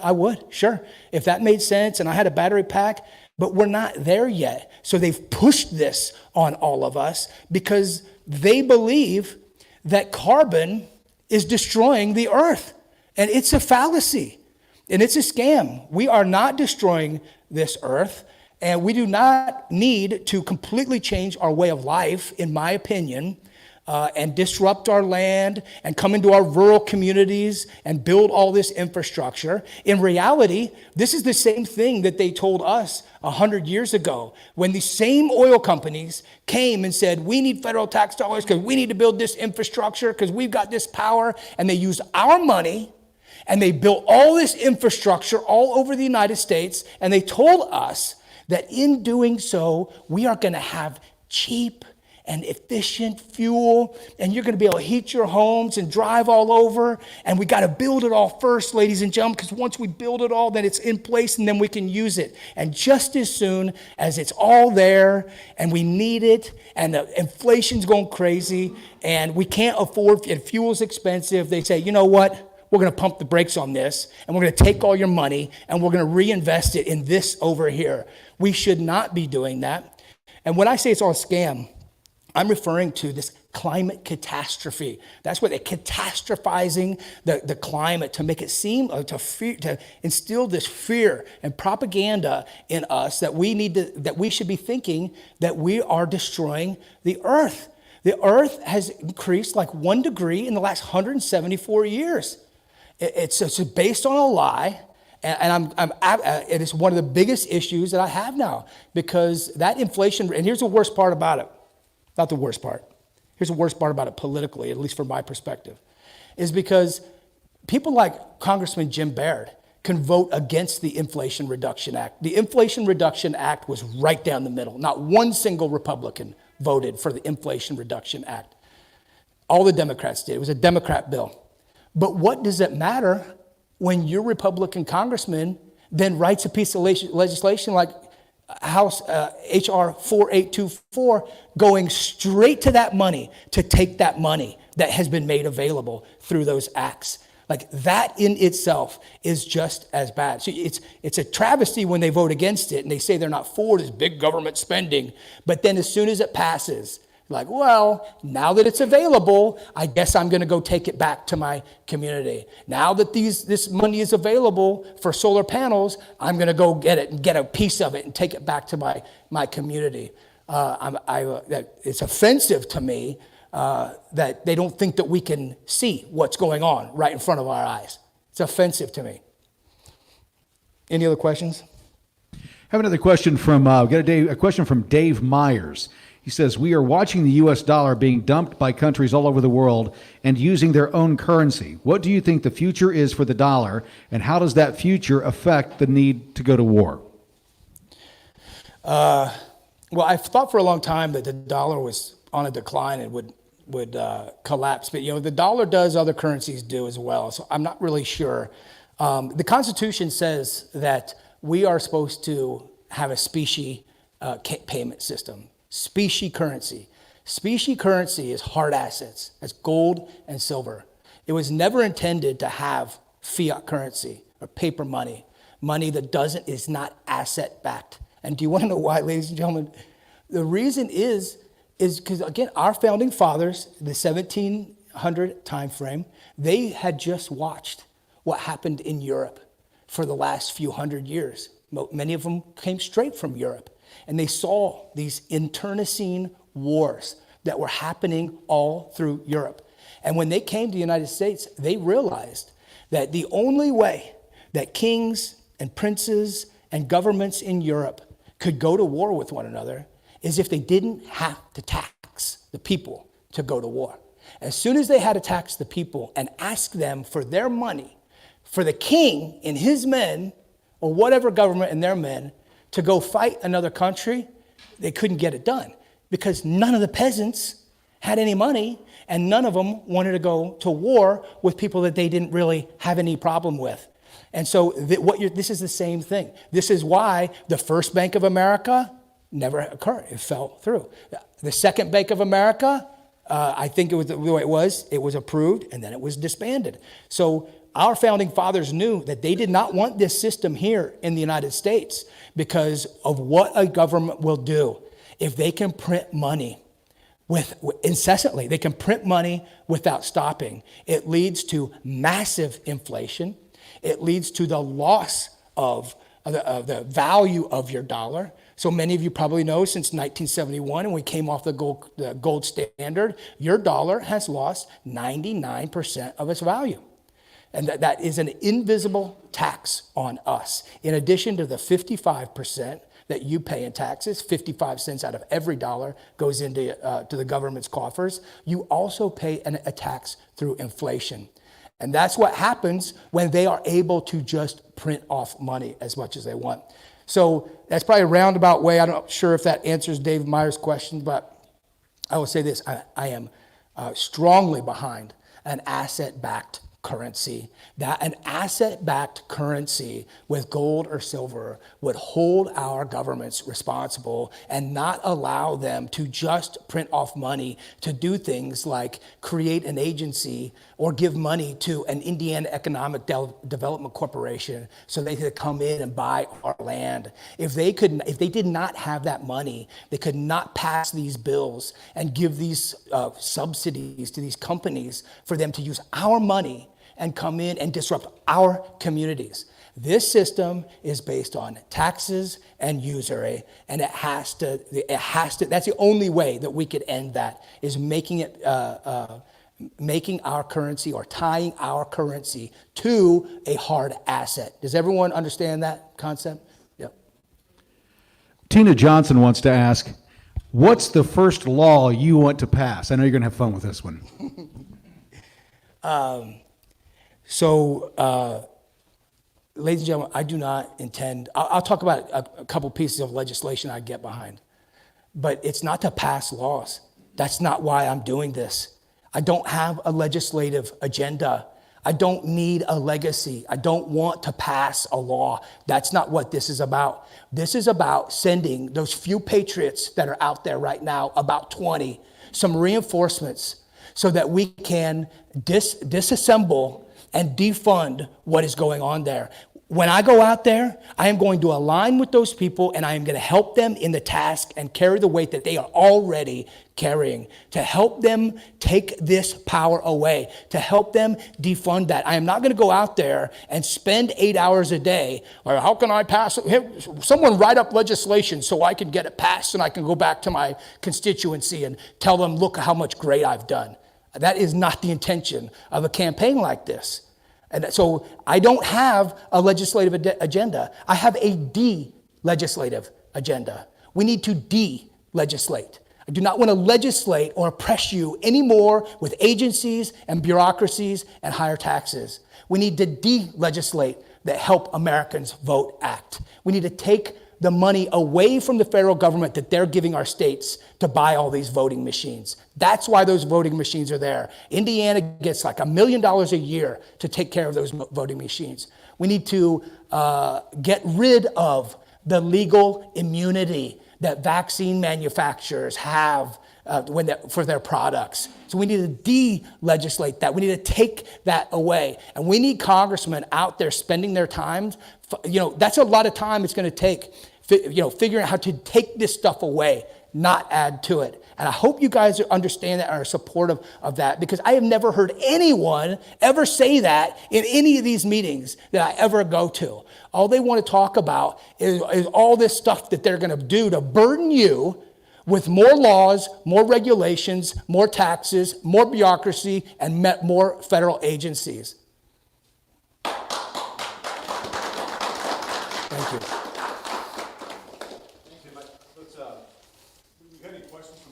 I would, sure. If that made sense and I had a battery pack, But we're not there yet. So they've pushed this on all of us because they believe that carbon is destroying the earth. And it's a fallacy and it's a scam. We are not destroying this earth, and we do not need to completely change our way of life, in my opinion, and disrupt our land and come into our rural communities and build all this infrastructure. In reality, this is the same thing that they told us 100 years ago when the same oil companies came and said, we need federal tax dollars because we need to build this infrastructure because we've got this power. And they used our money and they built all this infrastructure all over the United States. And they told us that in doing so, we are going to have cheap and efficient fuel, and you're going to be able to heat your homes and drive all over. And we got to build it all first, ladies and gentlemen, because once we build it all, then it's in place and then we can use it. And just as soon as it's all there and we need it and the inflation's going crazy and we can't afford it, fuel's expensive, they say, you know what? We're going to pump the brakes on this and we're going to take all your money and we're going to reinvest it in this over here. We should not be doing that. And when I say it's all a scam, I'm referring to this climate catastrophe. That's what they're catastrophizing the climate to make it seem, to instill this fear and propaganda in us that we should be thinking that we are destroying the earth. The earth has increased like 1 degree in the last 174 years. It's based on a lie. And it is one of the biggest issues that I have now because that inflation, and here's the worst part about it. Not the worst part. Here's the worst part about it politically, at least from my perspective, is because people like Congressman Jim Baird can vote against the Inflation Reduction Act. The Inflation Reduction Act was right down the middle. Not one single Republican voted for the Inflation Reduction Act. All the Democrats did. It was a Democrat bill. But what does it matter when your Republican congressman then writes a piece of legislation like House H.R. 4824 going straight to that money to take that money that has been made available through those acts? Like that in itself is just as bad. So it's a travesty when they vote against it and they say they're not for this big government spending. But then as soon as it passes, like, well, now that it's available, I guess I'm going to go take it back to my community. Now that this money is available for solar panels, I'm going to go get it and get a piece of it and take it back to my community. It's offensive to me that they don't think that we can see what's going on right in front of our eyes. It's offensive to me. Any other questions? I have another question from a question from Dave Myers. He says, we are watching the U.S. dollar being dumped by countries all over the world and using their own currency. What do you think the future is for the dollar, and how does that future affect the need to go to war? Well, I've thought for a long time that the dollar was on a decline and would collapse. But, the dollar does, other currencies do as well. So I'm not really sure. The Constitution says that we are supposed to have a specie payment system. Specie currency. Specie currency is hard assets. That's gold and silver. It was never intended to have fiat currency or paper money that is not asset backed. And do you want to know why, ladies and gentlemen? The reason is because, again, our founding fathers, the 1700 time frame, they had just watched what happened in Europe for the last few hundred years. Many of them came straight from Europe. And they saw these internecine wars that were happening all through Europe. And when they came to the United States, they realized that the only way that kings and princes and governments in Europe could go to war with one another is if they didn't have to tax the people to go to war. As soon as they had to tax the people and ask them for their money, for the king and his men, or whatever government and their men, to go fight another country, they couldn't get it done because none of the peasants had any money and none of them wanted to go to war with people that they didn't really have any problem with. And so this is the same thing. This is why the first Bank of America never occurred. It fell through. The second Bank of America I think it was the way it was approved, and then it was disbanded. So our founding fathers knew that they did not want this system here in the United States because of what a government will do if they can print money incessantly. They can print money without stopping. It leads to massive inflation. It leads to the loss of the value of your dollar. So many of you probably know since 1971, when we came off the gold standard, your dollar has lost 99% of its value. And that is an invisible tax on us. In addition to the 55% that you pay in taxes, 55 cents out of every dollar goes into to the government's coffers, you also pay a tax through inflation. And that's what happens when they are able to just print off money as much as they want. So that's probably a roundabout way. I'm not sure if that answers Dave Meyer's question, but I will say this. I am strongly behind an asset-backed currency. That an asset-backed currency with gold or silver would hold our governments responsible and not allow them to just print off money to do things like create an agency or give money to an Indiana Economic Development Corporation so they could come in and buy our land. If they did not have that money, they could not pass these bills and give these subsidies to these companies for them to use our money and come in and disrupt our communities. This system is based on taxes and usury, and it has to, that's the only way that we could end that, is making it, making our currency or tying our currency to a hard asset. Does everyone understand that concept? Yep. Tina Johnson wants to ask, what's the first law you want to pass? I know you're going to have fun with this one. Ladies and gentlemen, I do not intend, I'll talk about a couple pieces of legislation I get behind, but it's not to pass laws. That's not why I'm doing this. I don't have a legislative agenda. I don't need a legacy. I don't want to pass a law. That's not what this is about. This is about sending those few patriots that are out there right now, about 20, some reinforcements so that we can disassemble and defund what is going on there. When I go out there, I am going to align with those people and I am going to help them in the task and carry the weight that they are already carrying, to help them take this power away, to help them defund that. I am not going to go out there and spend 8 hours a day, or how can I pass it? Someone write up legislation so I can get it passed and I can go back to my constituency and tell them, look how much great I've done. That is not the intention of a campaign like this. And so I don't have a legislative agenda. I have a de-legislative agenda. We need to de-legislate. I do not want to legislate or oppress you anymore with agencies and bureaucracies and higher taxes. We need to de-legislate the Help Americans Vote Act. We need to take the money away from the federal government that they're giving our states to buy all these voting machines. That's why those voting machines are there. Indiana gets like $1 million a year to take care of those voting machines. We need to get rid of the legal immunity that vaccine manufacturers have for their products. So we need to de-legislate that. We need to take that away. And we need congressmen out there spending their time. That's a lot of time it's going to take, figuring out how to take this stuff away, not add to it. And I hope you guys understand that and are supportive of that, because I have never heard anyone ever say that in any of these meetings that I ever go to. All they want to talk about is all this stuff that they're going to do to burden you with more laws, more regulations, more taxes, more bureaucracy, and more federal agencies. Thank you.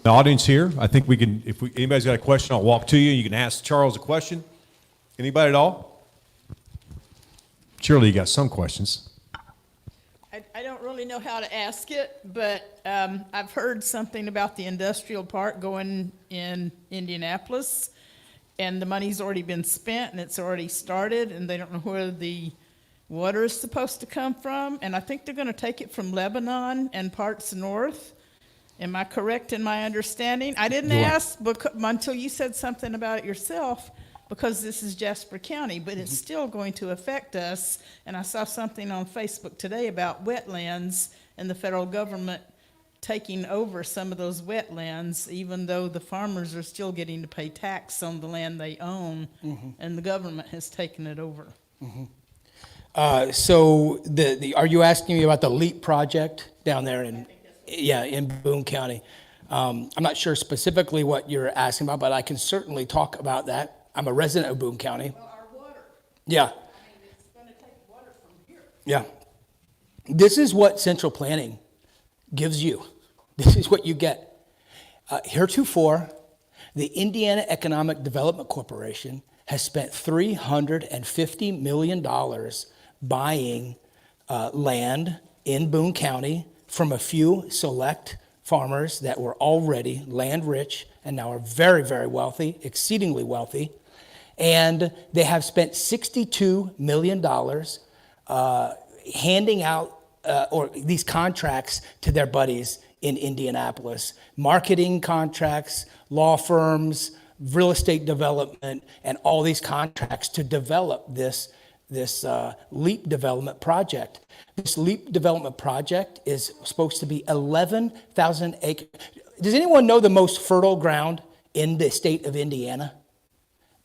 The audience here, I think we can, anybody's got a question, I'll walk to you. You can ask Charles a question. Anybody at all? Surely you got some questions. I don't really know how to ask it, but I've heard something about the industrial park going in Indianapolis, and the money's already been spent and it's already started, and they don't know where the water is supposed to come from. And I think they're going to take it from Lebanon and parts north. Am I correct in my understanding? I didn't You are. ask until you said something about it yourself, because this is Jasper County, but it's still going to affect us. And I saw something on Facebook today about wetlands and the federal government taking over some of those wetlands, even though the farmers are still getting to pay tax on the land they own, and the government has taken it over. So are you asking me about the LEAP project down there in Boone County? I'm not sure specifically what you're asking about, but I can certainly talk about that. I'm a resident of Boone County. Well, our water, Yeah, I mean, it's going to take water from here. yeah. This is what central planning gives you. This is what you get. Heretofore, the Indiana Economic Development Corporation has spent $350 million buying land in Boone County from a few select farmers that were already land rich and now are very, very wealthy, exceedingly wealthy. And they have spent $62 million handing out or these contracts to their buddies in Indianapolis. Marketing contracts, law firms, real estate development, and all these contracts to develop this LEAP development project. This LEAP development project is supposed to be 11,000 acres. Does anyone know the most fertile ground in the state of Indiana?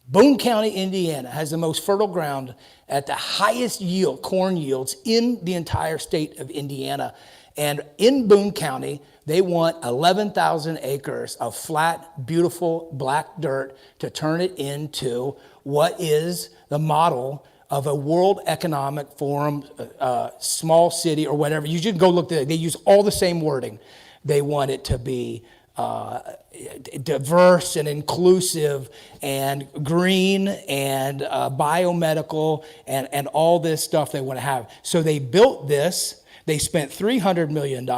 Boone County, Indiana has the most fertile ground at the highest yield, corn yields in the entire state of Indiana. And in Boone County, they want 11,000 acres of flat, beautiful black dirt to turn it into what is the model of a World Economic Forum, small city or whatever. You should go look at it. They use all the same wording. They want it to be diverse and inclusive and green and biomedical and all this stuff they want to have. So they built this. They spent $300 million.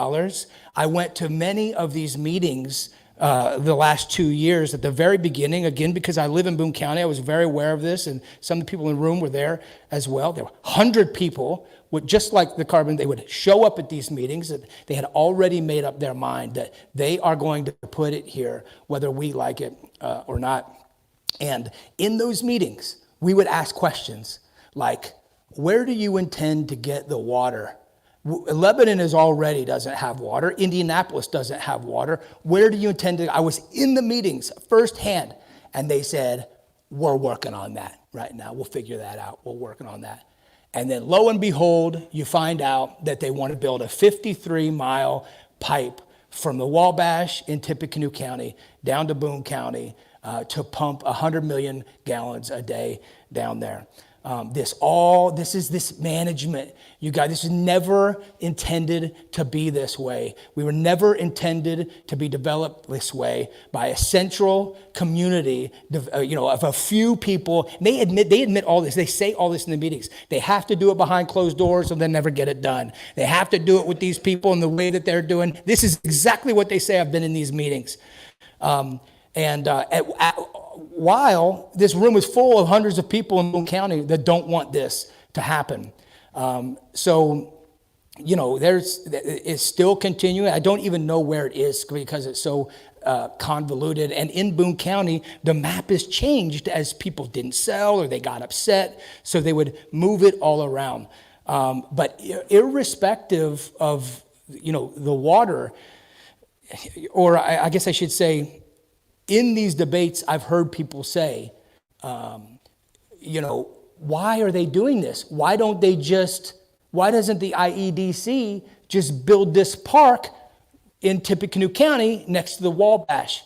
I went to many of these meetings the last 2 years at the very beginning, again, because I live in Boone County. I was very aware of this, and some of the people in the room were there as well. There were 100 people, just like the carbon, they would show up at these meetings. They had already made up their mind that they are going to put it here, whether we like it or not. And in those meetings, we would ask questions like, where do you intend to get the water? Lebanon doesn't have water. Indianapolis doesn't have water. Where do you intend to? I was in the meetings firsthand, and they said, we're working on that right now. We'll figure that out. We're working on that. And then lo and behold, you find out that they want to build a 53-mile pipe from the Wabash in Tippecanoe County down to Boone County to pump 100 million gallons a day down there. This is this management. You guys, this is never intended to be this way. We were never intended to be developed this way by a central community, of a few people. They admit all this. They say all this in the meetings. They have to do it behind closed doors or they'll never get it done. They have to do it with these people in the way that they're doing. This is exactly what they say. I've been in these meetings. While this room is full of hundreds of people in Boone County that don't want this to happen. It's still continuing. I don't even know where it is because it's so convoluted. And in Boone County, the map is changed as people didn't sell or they got upset, so they would move it all around. But irrespective of, the water, or I guess I should say, in these debates, I've heard people say, why are they doing this? Why doesn't the IEDC just build this park in Tippecanoe County next to the Wabash?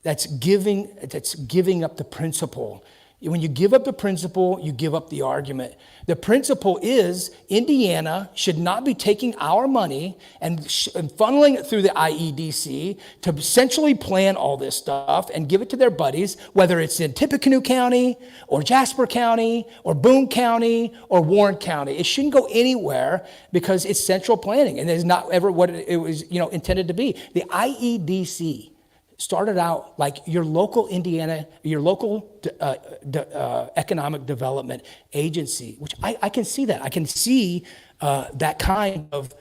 That's giving up the principle. When you give up the principle, you give up the argument. The principle is Indiana should not be taking our money and funneling it through the IEDC to centrally plan all this stuff and give it to their buddies, whether it's in Tippecanoe County or Jasper County or Boone County or Warren County. It shouldn't go anywhere because it's central planning and it's not ever what it was intended to be. The IEDC started out like your local economic development agency, which I can see that. I can see that kind of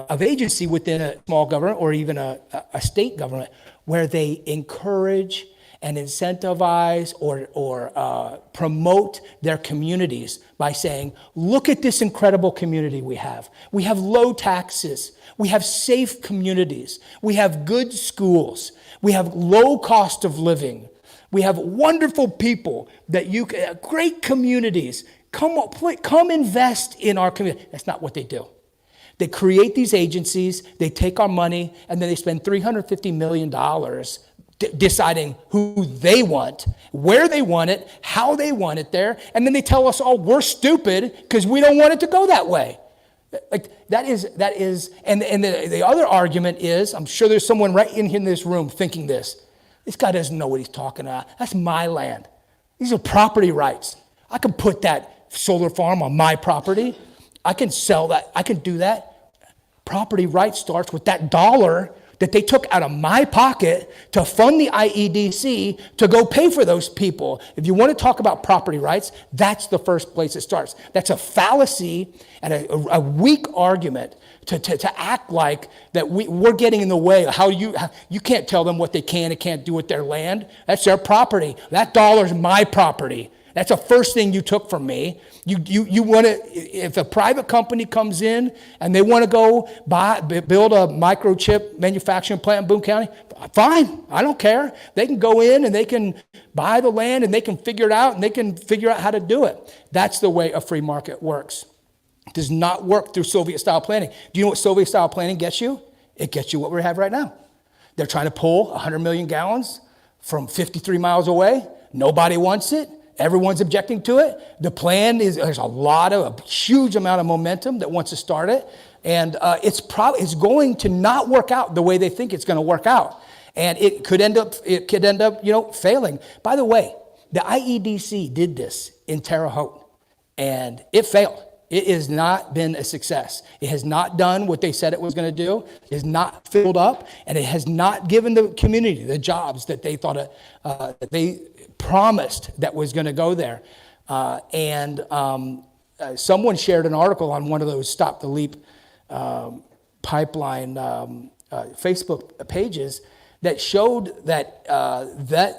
of agency within a small government or even a state government where they encourage and incentivize or promote their communities by saying, look at this incredible community we have. We have low taxes. We have safe communities. We have good schools. We have low cost of living. We have wonderful people that great communities. Come invest in our community. That's not what they do. They create these agencies, they take our money, and then they spend $350 million deciding who they want, where they want it, how they want it there, and then they tell us all we're stupid because we don't want it to go that way. Like that is, and the other argument is, I'm sure there's someone right in this room thinking this guy doesn't know what he's talking about. That's my land. These are property rights. I can put that solar farm on my property. I can sell that. I can do that. Property rights starts with that dollar that they took out of my pocket to fund the IEDC to go pay for those people. If you want to talk about property rights, that's the first place it starts. That's a fallacy and a weak argument to act like that we're getting in the way. How you can't tell them what they can and can't do with their land. That's their property. That dollar's my property. That's the first thing you took from me. You want to, if a private company comes in and they want to go build a microchip manufacturing plant in Boone County, fine, I don't care. They can go in and they can buy the land and they can figure it out and they can figure out how to do it. That's the way a free market works. It does not work through Soviet-style planning. Do you know what Soviet-style planning gets you? It gets you what we have right now. They're trying to pull 100 million gallons from 53 miles away. Nobody wants it. Everyone's objecting to it. The plan is, there's a huge amount of momentum that wants to start it. And it's going to not work out the way they think it's going to work out. And it could end up, failing. By the way, the IEDC did this in Terre Haute and it failed. It has not been a success. It has not done what they said it was going to do. It has not filled up, and it has not given the community the jobs that they thought that they promised that was going to go there. Someone shared an article on one of those Stop the Leap pipeline Facebook pages that showed that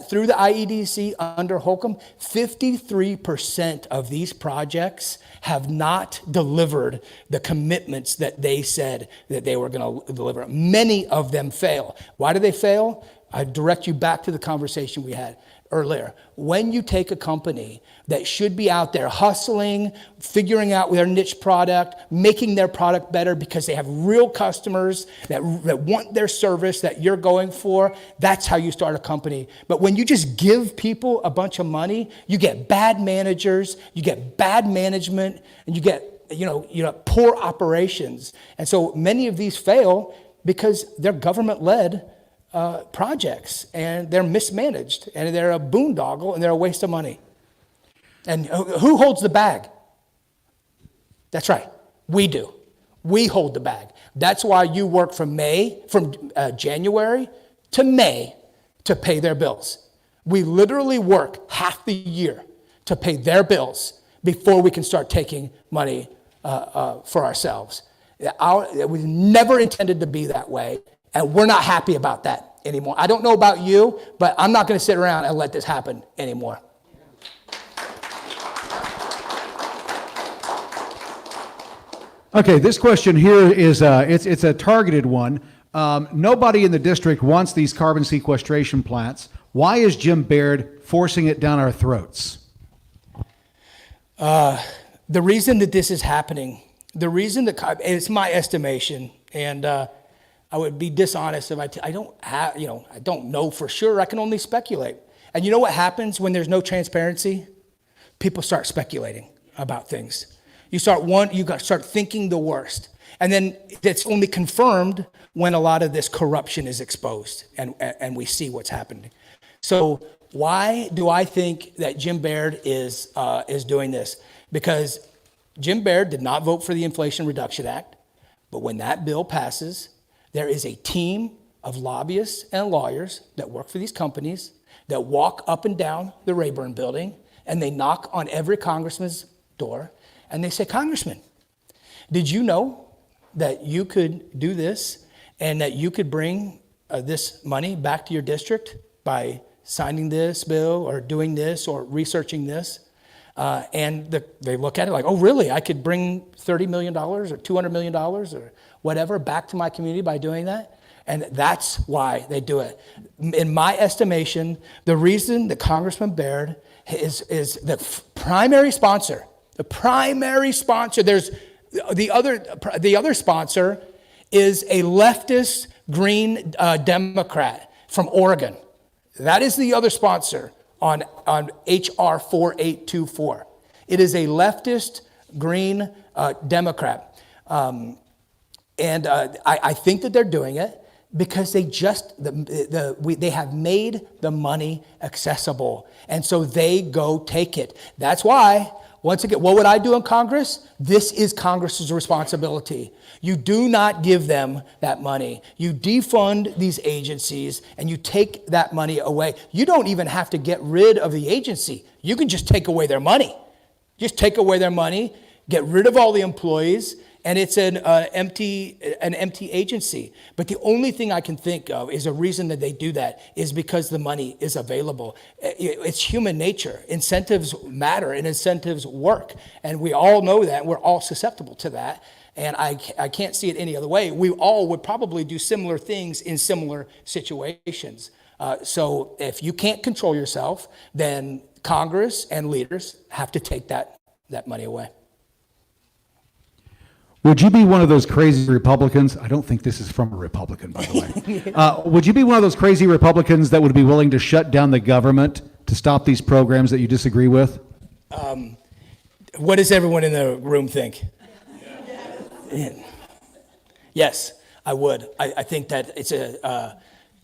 through the IEDC under Holcomb, 53% of these projects have not delivered the commitments that they said that they were going to deliver. Many of them fail. Why do they fail? I direct you back to the conversation we had earlier. When you take a company that should be out there hustling, figuring out their niche product, making their product better because they have real customers that want their service that you're going for, that's how you start a company. But when you just give people a bunch of money, you get bad managers, you get bad management, and you get poor operations. And so many of these fail because they're government-led projects, and they're mismanaged, and they're a boondoggle, and they're a waste of money. And who holds the bag? That's right, we do. We hold the bag. That's why you work from January to May to pay their bills. We literally work half the year to pay their bills before we can start taking money for ourselves. It was never intended to be that way. And we're not happy about that anymore. I don't know about you, but I'm not going to sit around and let this happen anymore. Okay, this question here is it's a targeted one. Nobody in the district wants these carbon sequestration plants. Why is Jim Baird forcing it down our throats? The reason that this is happening, it's my estimation, and I would be dishonest if I don't know for sure. I can only speculate. And you know what happens when there's no transparency? People start speculating about things. You start thinking the worst. And then it's only confirmed when a lot of this corruption is exposed and we see what's happening. So why do I think that Jim Baird is doing this? Because Jim Baird did not vote for the Inflation Reduction Act, but when that bill passes, there is a team of lobbyists and lawyers that work for these companies that walk up and down the Rayburn building, and they knock on every congressman's door, and they say, Congressman, did you know that you could do this and that you could bring this money back to your district by signing this bill or doing this or researching this? They look at it like, oh, really? I could bring $30 million or $200 million or whatever back to my community by doing that? And that's why they do it. In my estimation, the reason that Congressman Baird is the primary sponsor. The primary sponsor. There's the other sponsor is a leftist Green Democrat from Oregon. That is the other sponsor on HR 4824. It is a leftist Green Democrat. I think that they're doing it because they have made the money accessible. And so they go take it. That's why, once again, what would I do in Congress? This is Congress's responsibility. You do not give them that money. You defund these agencies and you take that money away. You don't even have to get rid of the agency. You can just take away their money. Just take away their money, get rid of all the employees, and it's an empty agency. But the only thing I can think of is a reason that they do that is because the money is available. It's human nature. Incentives matter and incentives work. And we all know that. We're all susceptible to that. And I can't see it any other way. We all would probably do similar things in similar situations. So if you can't control yourself, then Congress and leaders have to take that money away. Would you be one of those crazy Republicans? I don't think this is from a Republican, by the way. Would you be one of those crazy Republicans that would be willing to shut down the government to stop these programs that you disagree with? What does everyone in the room think? Yes, I would. I think that it's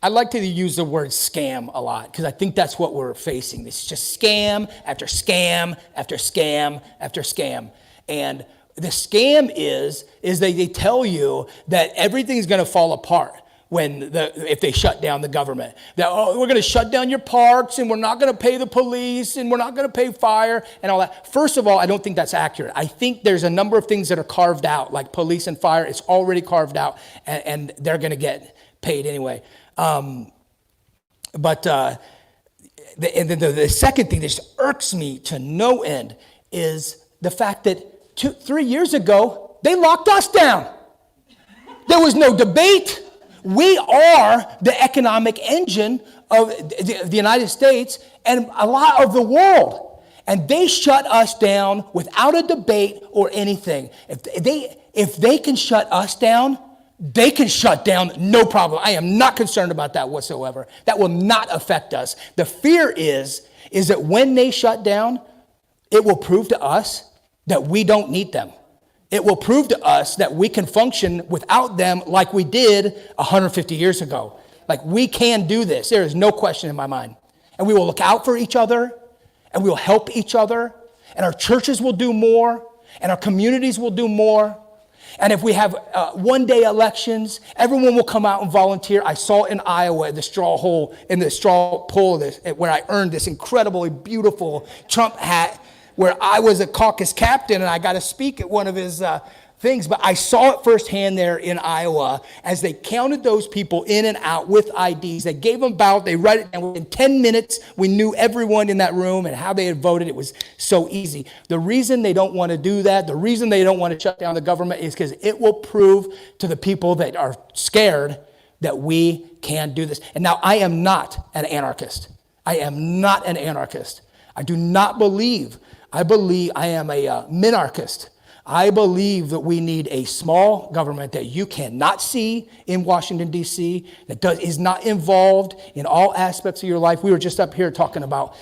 I like to use the word scam a lot because I think that's what we're facing. It's just scam after scam after scam after scam. And the scam is they tell you that everything's going to fall apart if they shut down the government. That, we're going to shut down your parks and we're not going to pay the police and we're not going to pay fire and all that. First of all, I don't think that's accurate. I think there's a number of things that are carved out, like police and fire. It's already carved out and they're going to get paid anyway. The second thing that just irks me to no end is the fact that 3 years ago, they locked us down. There was no debate. We are the economic engine of the United States and a lot of the world. And they shut us down without a debate or anything. If they can shut us down, they can shut down, no problem. I am not concerned about that whatsoever. That will not affect us. The fear is that when they shut down, it will prove to us that we don't need them. It will prove to us that we can function without them like we did 150 years ago. Like we can do this. There is no question in my mind. And we will look out for each other and we will help each other and our churches will do more and our communities will do more. And if we have one-day elections, everyone will come out and volunteer. I saw in Iowa the straw poll where I earned this incredibly beautiful Trump hat where I was a caucus captain and I got to speak at one of his things. But I saw it firsthand there in Iowa as they counted those people in and out with IDs. They gave them ballot. They read it. And within 10 minutes, we knew everyone in that room and how they had voted. It was so easy. The reason they don't want to do that, the reason they don't want to shut down the government is because it will prove to the people that are scared that we can do this. And now I am not an anarchist. I am not an anarchist. I do not believe. I am a minarchist. I believe that we need a small government that you cannot see in Washington, D.C., that is not involved in all aspects of your life. We were just up here talking about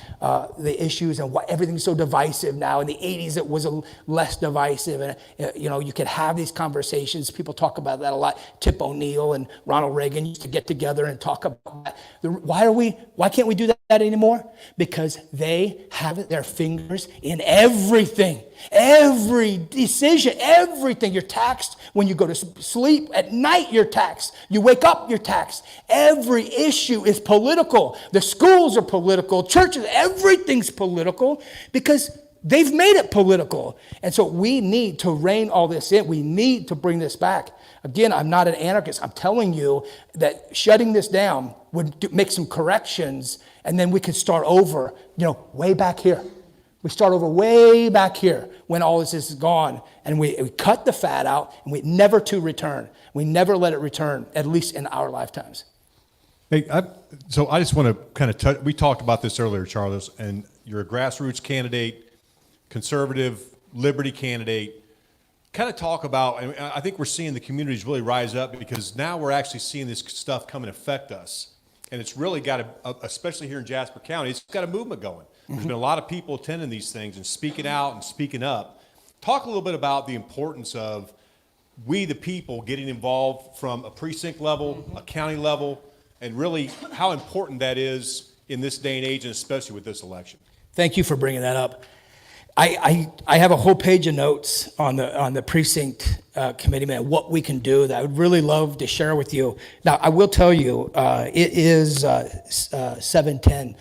the issues and why everything's so divisive now. In the 80s, it was less divisive. And, you could have these conversations. People talk about that a lot. Tip O'Neill and Ronald Reagan used to get together and talk about that. Why can't we do that anymore? Because they have their fingers in everything. Every decision, everything. You're taxed when you go to sleep. At night, you're taxed. You wake up, you're taxed. Every issue is political. The schools are political. Churches, everything's political because they've made it political. And so we need to rein all this in. We need to bring this back. Again, I'm not an anarchist. I'm telling you that shutting this down would make some corrections, and then we could start over, way back here. We start over way back here when all this is gone, and we cut the fat out, and we never to return. We never let it return, at least in our lifetimes. Hey, so I just want to kind of touch, we talked about this earlier, Charles, and you're a grassroots candidate, conservative, liberty candidate. Kind of talk about, and I think we're seeing the communities really rise up because now we're actually seeing this stuff come and affect us. And it's really got especially here in Jasper County, it's got a movement going. There's been a lot of people attending these things and speaking out and speaking up. Talk a little bit about the importance of we, the people, getting involved from a precinct level, a county level, and really how important that is in this day and age, and especially with this election. Thank you for bringing that up. I have a whole page of notes on the precinct committee, man, what we can do that I would really love to share with you. Now, I will tell you, it is 7:10.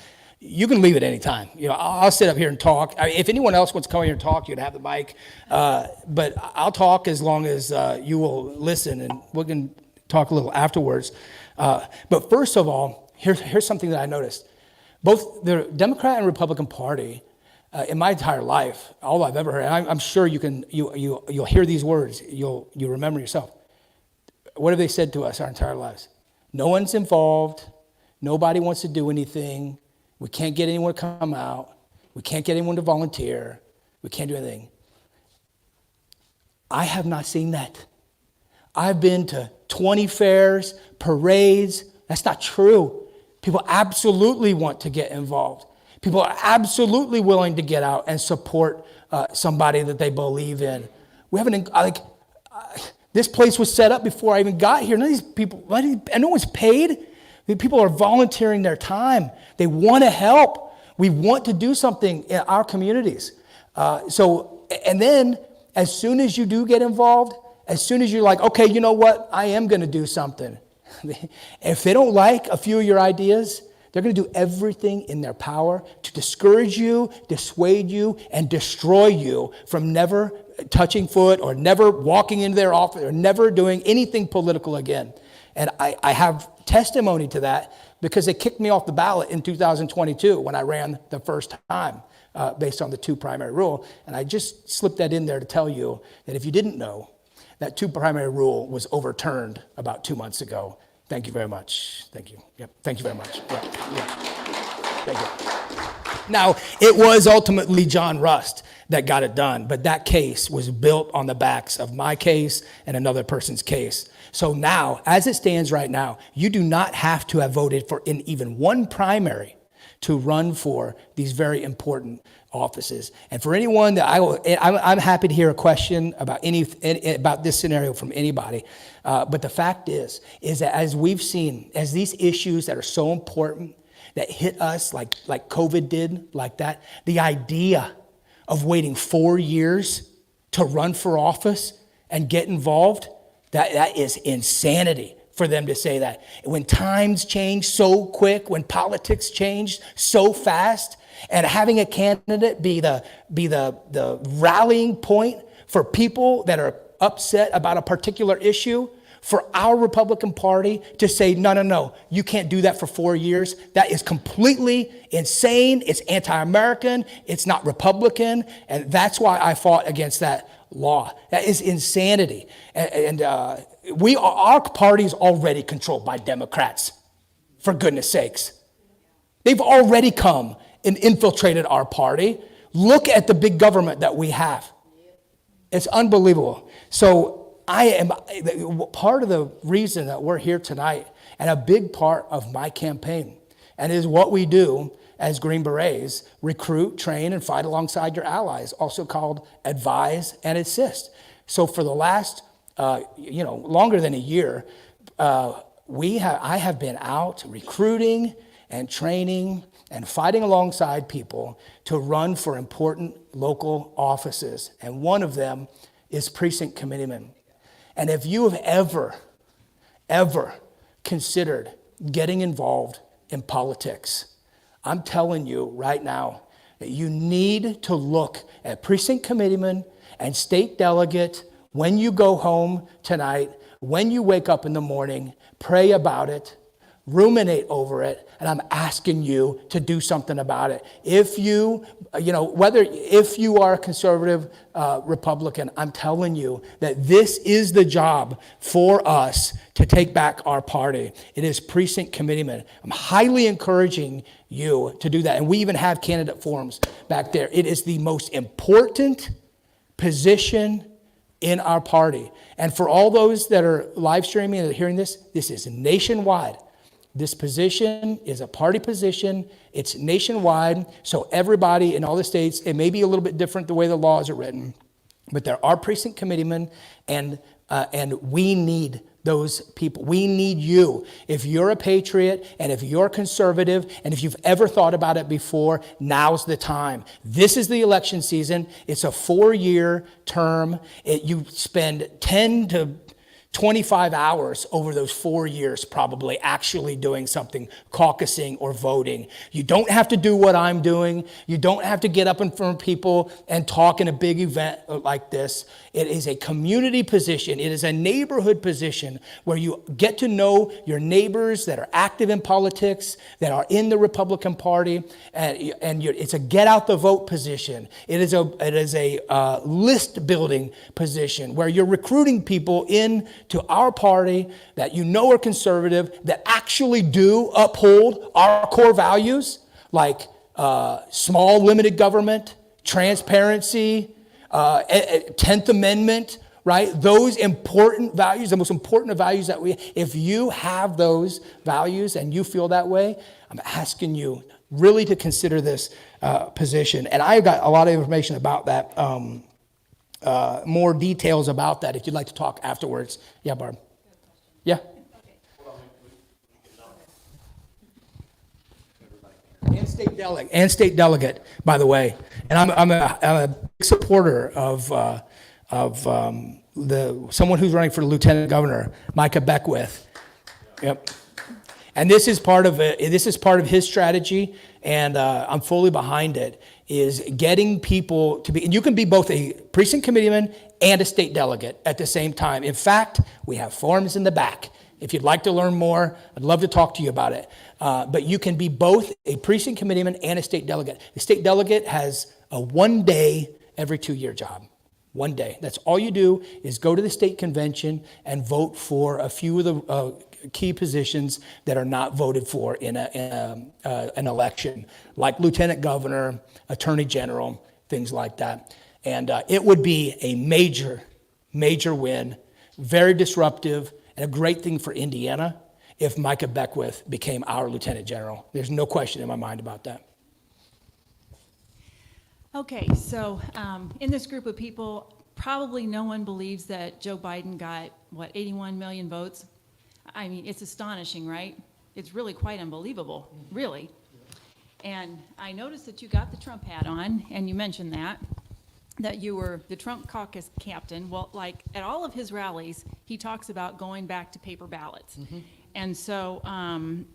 You can leave at any time. I'll sit up here and talk. If anyone else wants to come here and talk, you'd have the mic. But I'll talk as long as you will listen, and we can talk a little afterwards. But first of all, here's something that I noticed. Both the Democrat and Republican Party, in my entire life, all I've ever heard, I'm sure you'll hear these words, you'll remember yourself. What have they said to us our entire lives? No one's involved. Nobody wants to do anything. We can't get anyone to come out. We can't get anyone to volunteer. We can't do anything. I have not seen that. I've been to 20 fairs, parades. That's not true. People absolutely want to get involved. People are absolutely willing to get out and support somebody that they believe in. We haven't, this place was set up before I even got here. None of these people, and no one's paid. People are volunteering their time. They want to help. We want to do something in our communities. And then as soon as you do get involved, as soon as you're like, okay, you know what? I am going to do something. If they don't like a few of your ideas, they're going to do everything in their power to discourage you, dissuade you, and destroy you from never touching foot or never walking into their office or never doing anything political again. And I have testimony to that because they kicked me off the ballot in 2022 when I ran the first time based on the two primary rule. And I just slipped that in there to tell you that if you didn't know, that two primary rule was overturned about 2 months ago. Thank you very much. Thank you. Yep. Thank you very much. Yeah. Thank you. Now, it was ultimately John Rust that got it done, but that case was built on the backs of my case and another person's case. So now, as it stands right now, you do not have to have voted for in even one primary to run for these very important offices. And for anyone that I'm happy to hear a question about about this scenario from anybody. But the fact is that as we've seen, as these issues that are so important that hit us like COVID did, like that, the idea of waiting 4 years to run for office and get involved, that is insanity for them to say that. When times change so quick, when politics change so fast, and having a candidate be the rallying point for people that are upset about a particular issue, for our Republican Party to say, no, you can't do that for 4 years. That is completely insane. It's anti-American. It's not Republican. And that's why I fought against that law. That is insanity. And our party is already controlled by Democrats, for goodness sakes. They've already come and infiltrated our party. Look at the big government that we have. It's unbelievable. So I am part of the reason that we're here tonight, and a big part of my campaign, and is what we do as Green Berets: recruit, train, and fight alongside your allies, also called advise and assist. So for the last, longer than a year, I have been out recruiting and training and fighting alongside people to run for important local offices. And one of them is precinct committeeman. And if you have ever considered getting involved in politics, I'm telling you right now that you need to look at precinct committeeman and state delegate when you go home tonight, when you wake up in the morning, pray about it, ruminate over it, and I'm asking you to do something about it. If you are a conservative Republican, I'm telling you that this is the job for us to take back our party. It is precinct committeemen. I'm highly encouraging you to do that. And we even have candidate forums back there. It is the most important position in our party. And for all those that are live streaming and hearing this is nationwide. This position is a party position. It's nationwide. So everybody in all the states, it may be a little bit different the way the laws are written, but there are precinct committeemen, and we need those people. We need you. If you're a patriot and if you're conservative and if you've ever thought about it before, now's the time. This is the election season. It's a 4-year term. You spend 10 to 25 hours over those 4 years probably actually doing something, caucusing or voting. You don't have to do what I'm doing. You don't have to get up in front of people and talk in a big event like this. It is a community position. It is a neighborhood position where you get to know your neighbors that are active in politics, that are in the Republican Party, and it's a get out the vote position. It is a list building position where you're recruiting people in to our party that you know are conservative, that actually do uphold our core values like small limited government, transparency, 10th Amendment, right? Those important values, the most important values that if you have those values and you feel that way, I'm asking you really to consider this position. And I got a lot of information about that. More details about that if you'd like to talk afterwards. Yeah, Barb. Yeah. And state delegate, by the way. And I'm a big supporter of someone who's running for lieutenant governor, Micah Beckwith. Yep. And this is part of it. This is part of his strategy, and I'm fully behind it. Is getting people to be, and you can be both a precinct committeeman and a state delegate at the same time. In fact, we have forms in the back. If you'd like to learn more, I'd love to talk to you about it. But you can be both a precinct committeeman and a state delegate. The state delegate has a 1 day every 2-year job. 1 day. That's all you do is go to the state convention and vote for a few of the key positions that are not voted for in an election, like lieutenant governor, attorney general, things like that. And it would be a major, major win, very disruptive, and a great thing for Indiana if Micah Beckwith became our lieutenant general. There's no question in my mind about that. Okay, so in this group of people, probably no one believes that Joe Biden got, 81 million votes? I mean, it's astonishing, right? It's really quite unbelievable, really. And I noticed that you got the Trump hat on, and you mentioned that you were the Trump caucus captain. Well, like at all of his rallies, he talks about going back to paper ballots. Mm-hmm. And so, and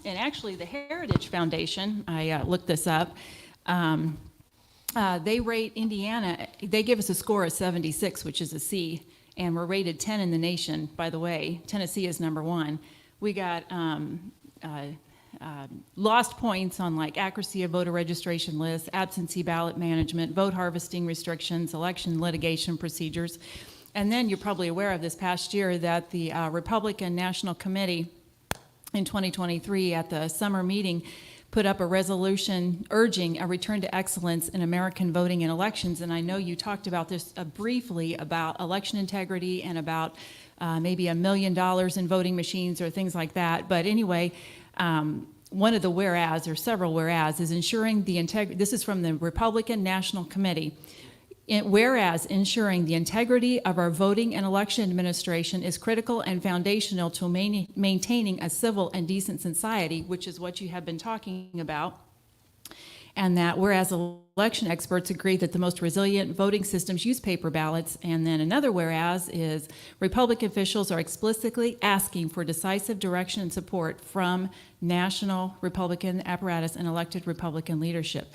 actually the Heritage Foundation, I looked this up, they rate Indiana, they give us a score of 76, which is a C, and we're rated 10 in the nation, by the way. Tennessee is number 1. We got lost points on like accuracy of voter registration lists, absentee ballot management, vote harvesting restrictions, election litigation procedures. And then you're probably aware of this past year that the Republican National Committee in 2023 at the summer meeting put up a resolution urging a return to excellence in American voting and elections. And I know you talked about this briefly about election integrity and about maybe $1 million in voting machines or things like that. But anyway, one of the whereas, or several whereas, is ensuring the integrity. This is from the Republican National Committee. Whereas ensuring the integrity of our voting and election administration is critical and foundational to maintaining a civil and decent society, which is what you have been talking about. and that whereas election experts agree that the most resilient voting systems use paper ballots, and then another whereas is Republican officials are explicitly asking for decisive direction and support from national Republican apparatus and elected Republican leadership.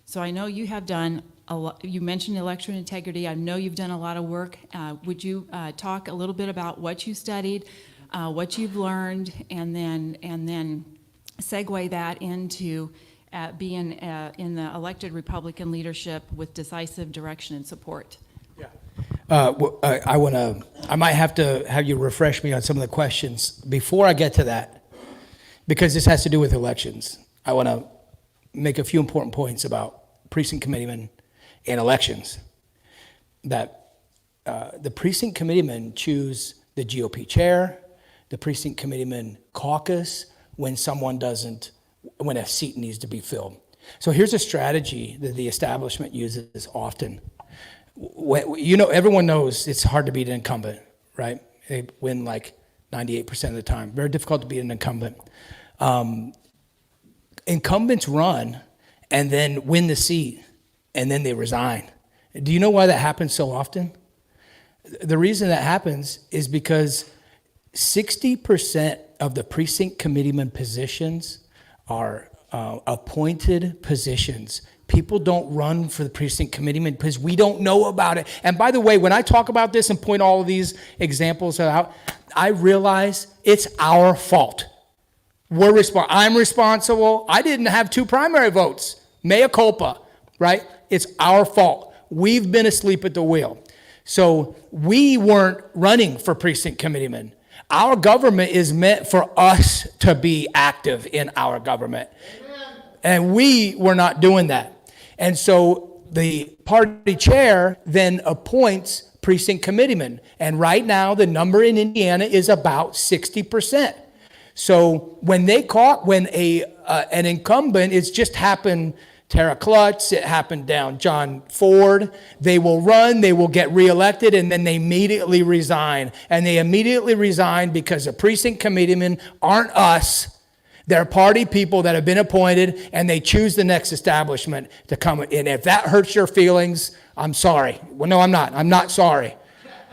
So I know you have done a lot. You mentioned election integrity. I know you've done a lot of work. Would you talk a little bit about what you studied, what you've learned, and then segue that into being in the elected Republican leadership with decisive direction and support? I might have to have you refresh me on some of the questions before I get to that, because this has to do with elections. I want to make a few important points about precinct committeemen and elections. That the precinct committeemen choose the GOP chair, the precinct committeemen caucus when when a seat needs to be filled. So here's a strategy that the establishment uses often. Everyone knows it's hard to beat an incumbent, right? They win like 98% of the time. Very difficult to beat an incumbent. Incumbents run and then win the seat, and then they resign. Do you know why that happens so often? The reason that happens is because 60% of the precinct committeeman positions are appointed positions. People don't run for the precinct committeeman because we don't know about it. And by the way, when I talk about this and point all of these examples out, I realize it's our fault. I'm responsible. I didn't have 2 primary votes. Mea culpa, right? It's our fault. We've been asleep at the wheel. So we weren't running for precinct committeemen. Our government is meant for us to be active in our government. Amen. And we were not doing that. And so the party chair then appoints precinct committeemen. And right now, the number in Indiana is about 60%. So when an incumbent, it's just happened, Tara Klutz, it happened down John Ford, they will run, they will get reelected, and then they immediately resign. And they immediately resign because the precinct committeemen aren't us. They're party people that have been appointed, and they choose the next establishment to come in. If that hurts your feelings, I'm sorry. Well, no, I'm not. I'm not sorry.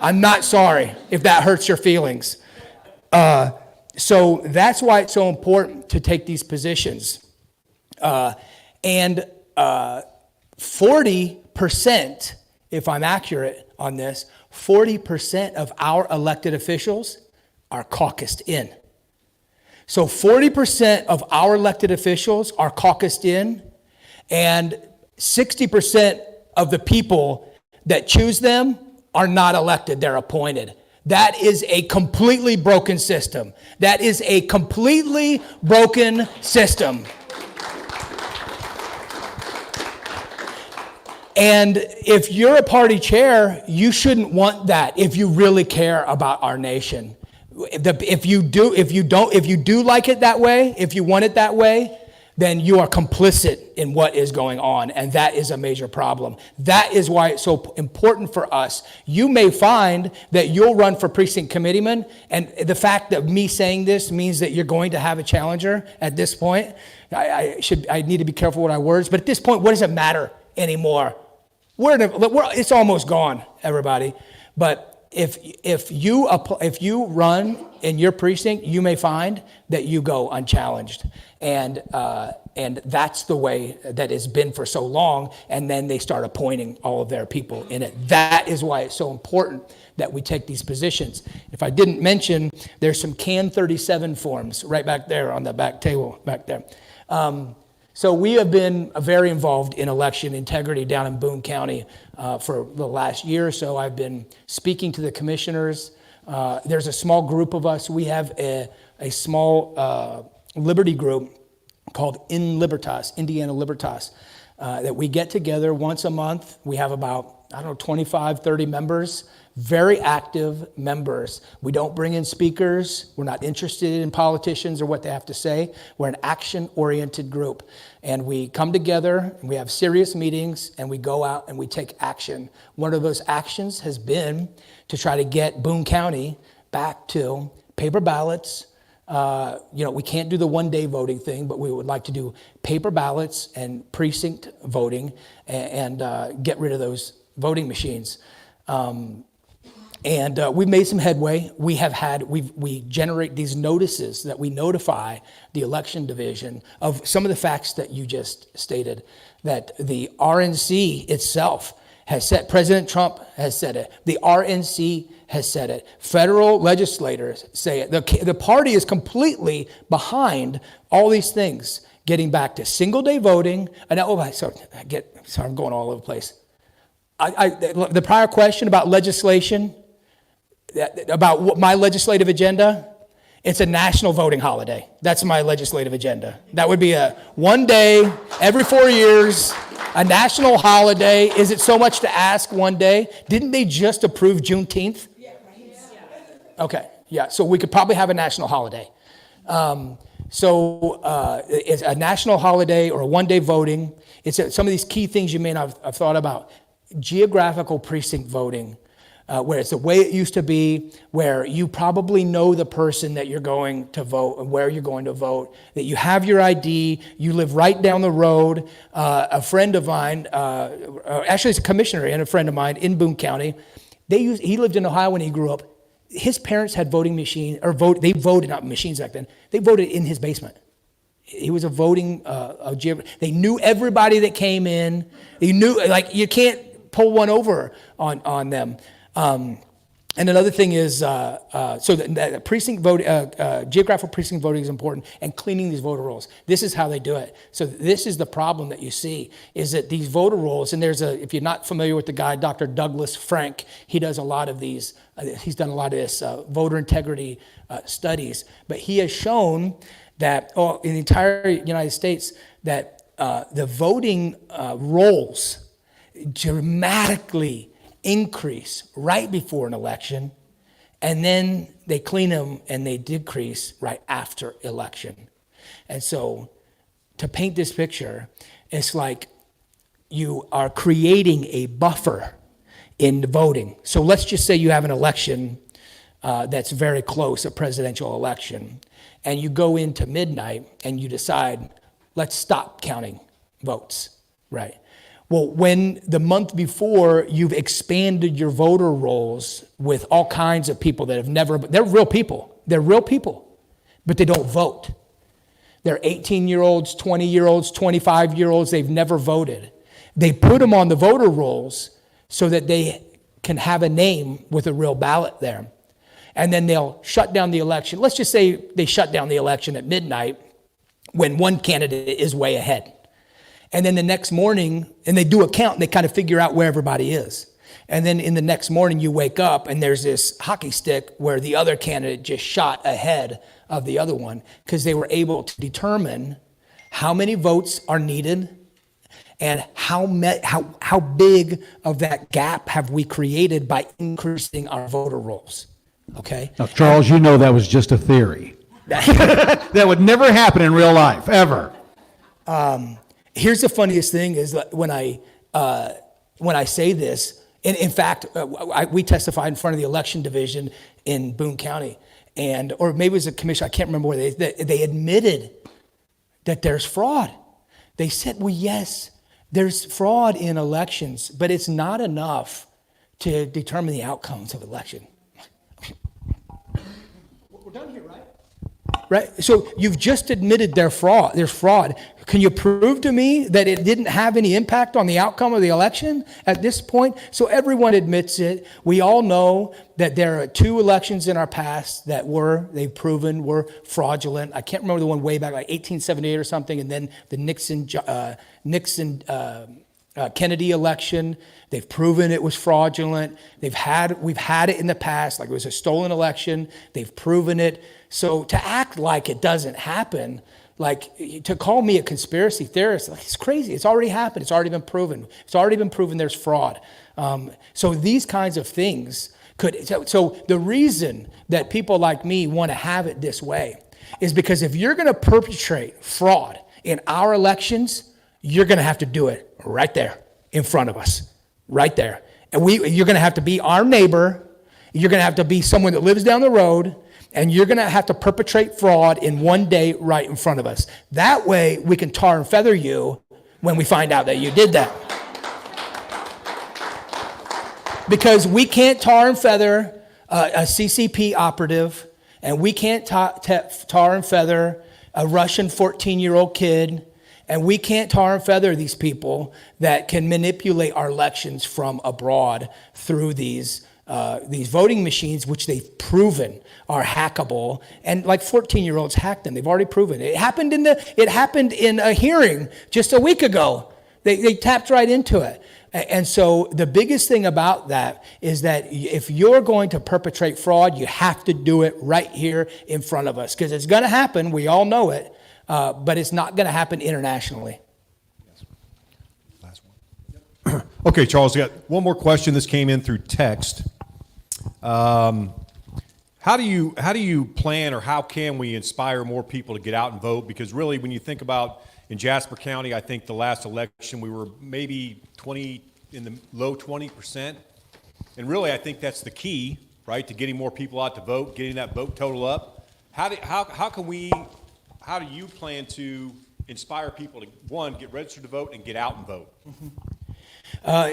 I'm not sorry if that hurts your feelings. So that's why it's so important to take these positions. And 40%, if I'm accurate on this, 40% of our elected officials are caucused in. So 40% of our elected officials are caucused in, and 60% of the people that choose them are not elected, they're appointed. That is a completely broken system. That is a completely broken system. And if you're a party chair, you shouldn't want that if you really care about our nation. If you do like it that way, if you want it that way, then you are complicit in what is going on, and that is a major problem. That is why it's so important for us. You may find that you'll run for precinct committeeman, and the fact that me saying this means that you're going to have a challenger at this point. I need to be careful with my words, but at this point, what does it matter anymore? It's almost gone, everybody. But if you run in your precinct, you may find that you go unchallenged, and that's the way that it's been for so long. And then they start appointing all of their people in it. That is why it's so important that we take these positions. If I didn't mention, there's some Can 37 forms right back there on the back table back there. So we have been very involved in election integrity down in Boone County for the last year or so. I've been speaking to the commissioners. There's a small group of us. We have a small liberty group called In Libertas, Indiana Libertas, that we get together once a month. We have about, 25, 30 members, very active members. We don't bring in speakers. We're not interested in politicians or what they have to say. We're an action-oriented group. And we come together, and we have serious meetings, and we go out and we take action. One of those actions has been to try to get Boone County back to paper ballots, We can't do the one-day voting thing, but we would like to do paper ballots and precinct voting and get rid of those voting machines. We've made some headway. We generate these notices that we notify the election division of some of the facts that you just stated, that the RNC itself has said, President Trump has said it, the RNC has said it, federal legislators say it. The party is completely behind all these things, getting back to single-day voting. I'm going all over the place. The prior question about legislation, about what my legislative agenda, it's a national voting holiday. That's my legislative agenda. That would be a one day, every 4 years, a national holiday. Is it so much to ask one day? Didn't they just approve Juneteenth? Okay, yeah, so we could probably have a national holiday. It's a national holiday or a one-day voting. It's some of these key things you may not have thought about. Geographical precinct voting, where it's the way it used to be, where you probably know the person that you're going to vote and where you're going to vote, that you have your ID, you live right down the road. A friend of mine, actually it's a commissioner and a friend of mine in Boone County, he lived in Ohio when he grew up. His parents had voting machines, they voted, not machines back then, they voted in his basement. He was a voting, they knew everybody that came in. They knew, you can't pull one over on them. And another thing is, the precinct vote, geographical precinct voting is important, and cleaning these voter rolls. This is how they do it. So this is the problem that you see, is that these voter rolls, and if you're not familiar with the guy, Dr. Douglas Frank, he does a lot of these, he's done a lot of this voter integrity studies, but he has shown that in the entire United States, that the voting rolls dramatically increase right before an election, and then they clean them and they decrease right after election. And so to paint this picture, it's like you are creating a buffer in the voting. So let's just say you have an election that's very close, a presidential election, and you go into midnight and you decide, let's stop counting votes, right? Well, when the month before you've expanded your voter rolls with all kinds of people that have they're real people, but they don't vote. They're 18-year-olds, 20-year-olds, 25-year-olds, they've never voted. They put them on the voter rolls so that they can have a name with a real ballot there. And then they'll shut down the election. Let's just say they shut down the election at midnight when one candidate is way ahead. And then the next morning, and they do a count, and they kind of figure out where everybody is. And then in the next morning, you wake up, and there's this hockey stick where the other candidate just shot ahead of the other one, because they were able to determine how many votes are needed and how big of that gap have we created by increasing our voter rolls. Okay? Now, Charles, you know that was just a theory. That would never happen in real life, ever. Here's the funniest thing is that when I say this, and in fact, we testified in front of the election division in Boone County, or maybe it was a commission, I can't remember where they admitted that there's fraud. They said, well, yes, there's fraud in elections, but it's not enough to determine the outcomes of election. We're done here, right? Right? So you've just admitted there's fraud. Can you prove to me that it didn't have any impact on the outcome of the election at this point? So everyone admits it. We all know that there are 2 elections in our past that they've proven were fraudulent. I can't remember the one way back, like 1878 or something, and then the Nixon Kennedy election. They've proven it was fraudulent. We've had it in the past, like it was a stolen election. They've proven it. So to act like it doesn't happen, like to call me a conspiracy theorist, like it's crazy. It's already happened. It's already been proven. It's already been proven there's fraud. So these kinds of things so the reason that people like me want to have it this way is because if you're going to perpetrate fraud in our elections, you're going to have to do it right there in front of us, right there. And you're going to have to be our neighbor. You're going to have to be someone that lives down the road. And you're going to have to perpetrate fraud in one day right in front of us. That way we can tar and feather you when we find out that you did that. Because we can't tar and feather a CCP operative, and we can't tar and feather a Russian 14-year-old kid, and we can't tar and feather these people that can manipulate our elections from abroad through these voting machines, which they've proven are hackable. And like 14-year-olds hacked them. They've already proven it. It happened in a hearing just a week ago. They tapped right into it. And so the biggest thing about that is that if you're going to perpetrate fraud, you have to do it right here in front of us, because it's going to happen. We all know it, but it's not going to happen internationally. Last one. Okay, Charles, I got one more question. This came in through text. How do you plan, or how can we inspire more people to get out and vote? Because really, when you think about in Jasper County, I think the last election we were maybe in the low 20%, and really I think that's the key, right, to getting more people out to vote, getting that vote total up. How do you plan to inspire people to, one, get registered to vote and get out and vote?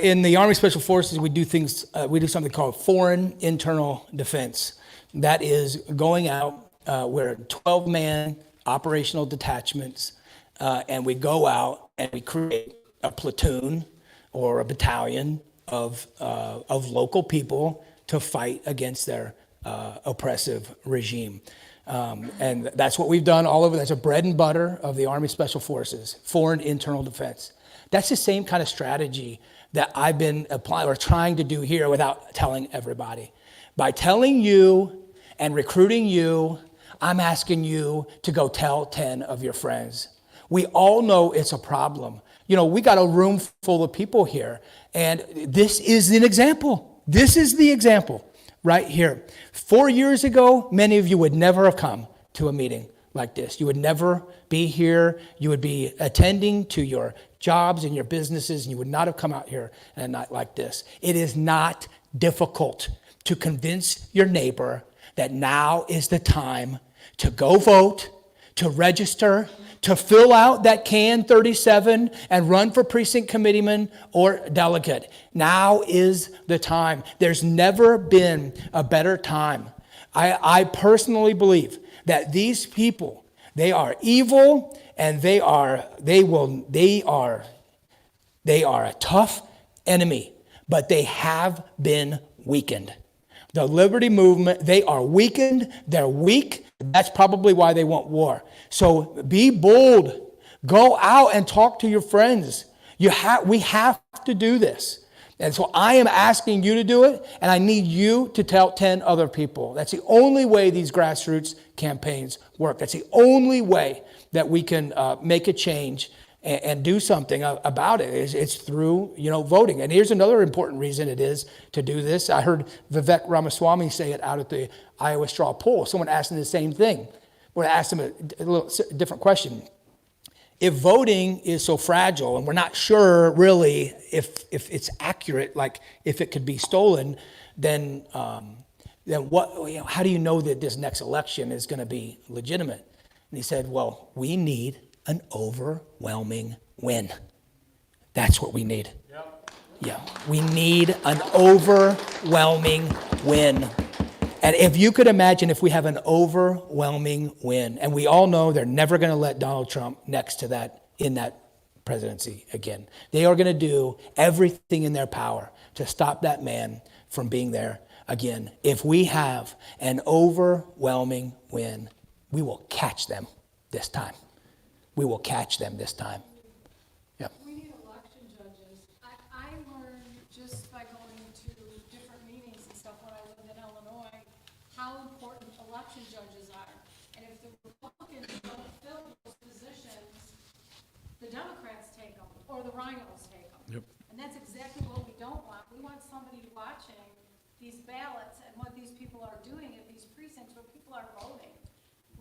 In the Army Special Forces, we do something called foreign internal defense. That is going out, we're 12-man operational detachments, and we go out and we create a platoon or a battalion of local people to fight against their oppressive regime. And that's what we've done all over. That's a bread and butter of the Army Special Forces, foreign internal defense. That's the same kind of strategy that I've been applying or trying to do here without telling everybody. By telling you and recruiting you, I'm asking you to go tell 10 of your friends. We all know it's a problem. You know, we got a room full of people here, and this is an example. This is the example right here. 4 years ago, many of you would never have come to a meeting like this. You would never be here. You would be attending to your jobs and your businesses, and you would not have come out here on a night like this. It is not difficult to convince your neighbor that now is the time to go vote, to register, to fill out that Can 37 and run for precinct committeeman or delegate. Now is the time. There's never been a better time. I personally believe that these people, they are evil, and they are a tough enemy, but they have been weakened. The Liberty Movement, they are weakened, they're weak. That's probably why they want war. So be bold. Go out and talk to your friends. We have to do this. And so I am asking you to do it, and I need you to tell 10 other people. That's the only way these grassroots campaigns work. That's the only way that we can make a change and do something about it. It's through, voting. And here's another important reason it is to do this. I heard Vivek Ramaswamy say it out at the Iowa straw poll. Someone asked him the same thing. We're going to ask him a little different question. If voting is so fragile and we're not sure really if it's accurate, like if it could be stolen, then what? How do you know that this next election is going to be legitimate? And he said, well, we need an overwhelming win. That's what we need. Yep. Yeah, we need an overwhelming win. And if you could imagine if we have an overwhelming win, and we all know they're never going to let Donald Trump next to that in that presidency again. They are going to do everything in their power to stop that man from being there again. If we have an overwhelming win, we will catch them this time. We will catch them this time. Yeah. We need election judges. I learned just by going to different meetings and stuff when I lived in Illinois how important election judges are. And if the Republicans don't fill those positions, the Democrats take them or the rhinos take them. Yep. And that's exactly what we don't want. We want somebody watching these ballots and what these people are doing at these precincts where people are voting.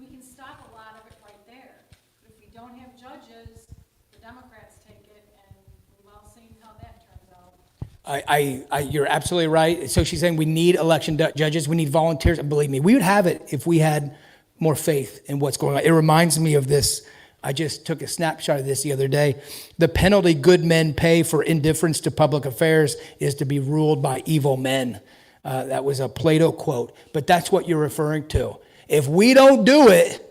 We can stop a lot of it right there. If we don't have judges, the Democrats take it, and we've all seen how that turns out. You're absolutely right. So she's saying we need election judges, we need volunteers, and believe me, we would have it if we had more faith in what's going on. It reminds me of this. I just took a snapshot of this the other day. The penalty good men pay for indifference to public affairs is to be ruled by evil men. That was a Plato quote, but that's what you're referring to. If we don't do it,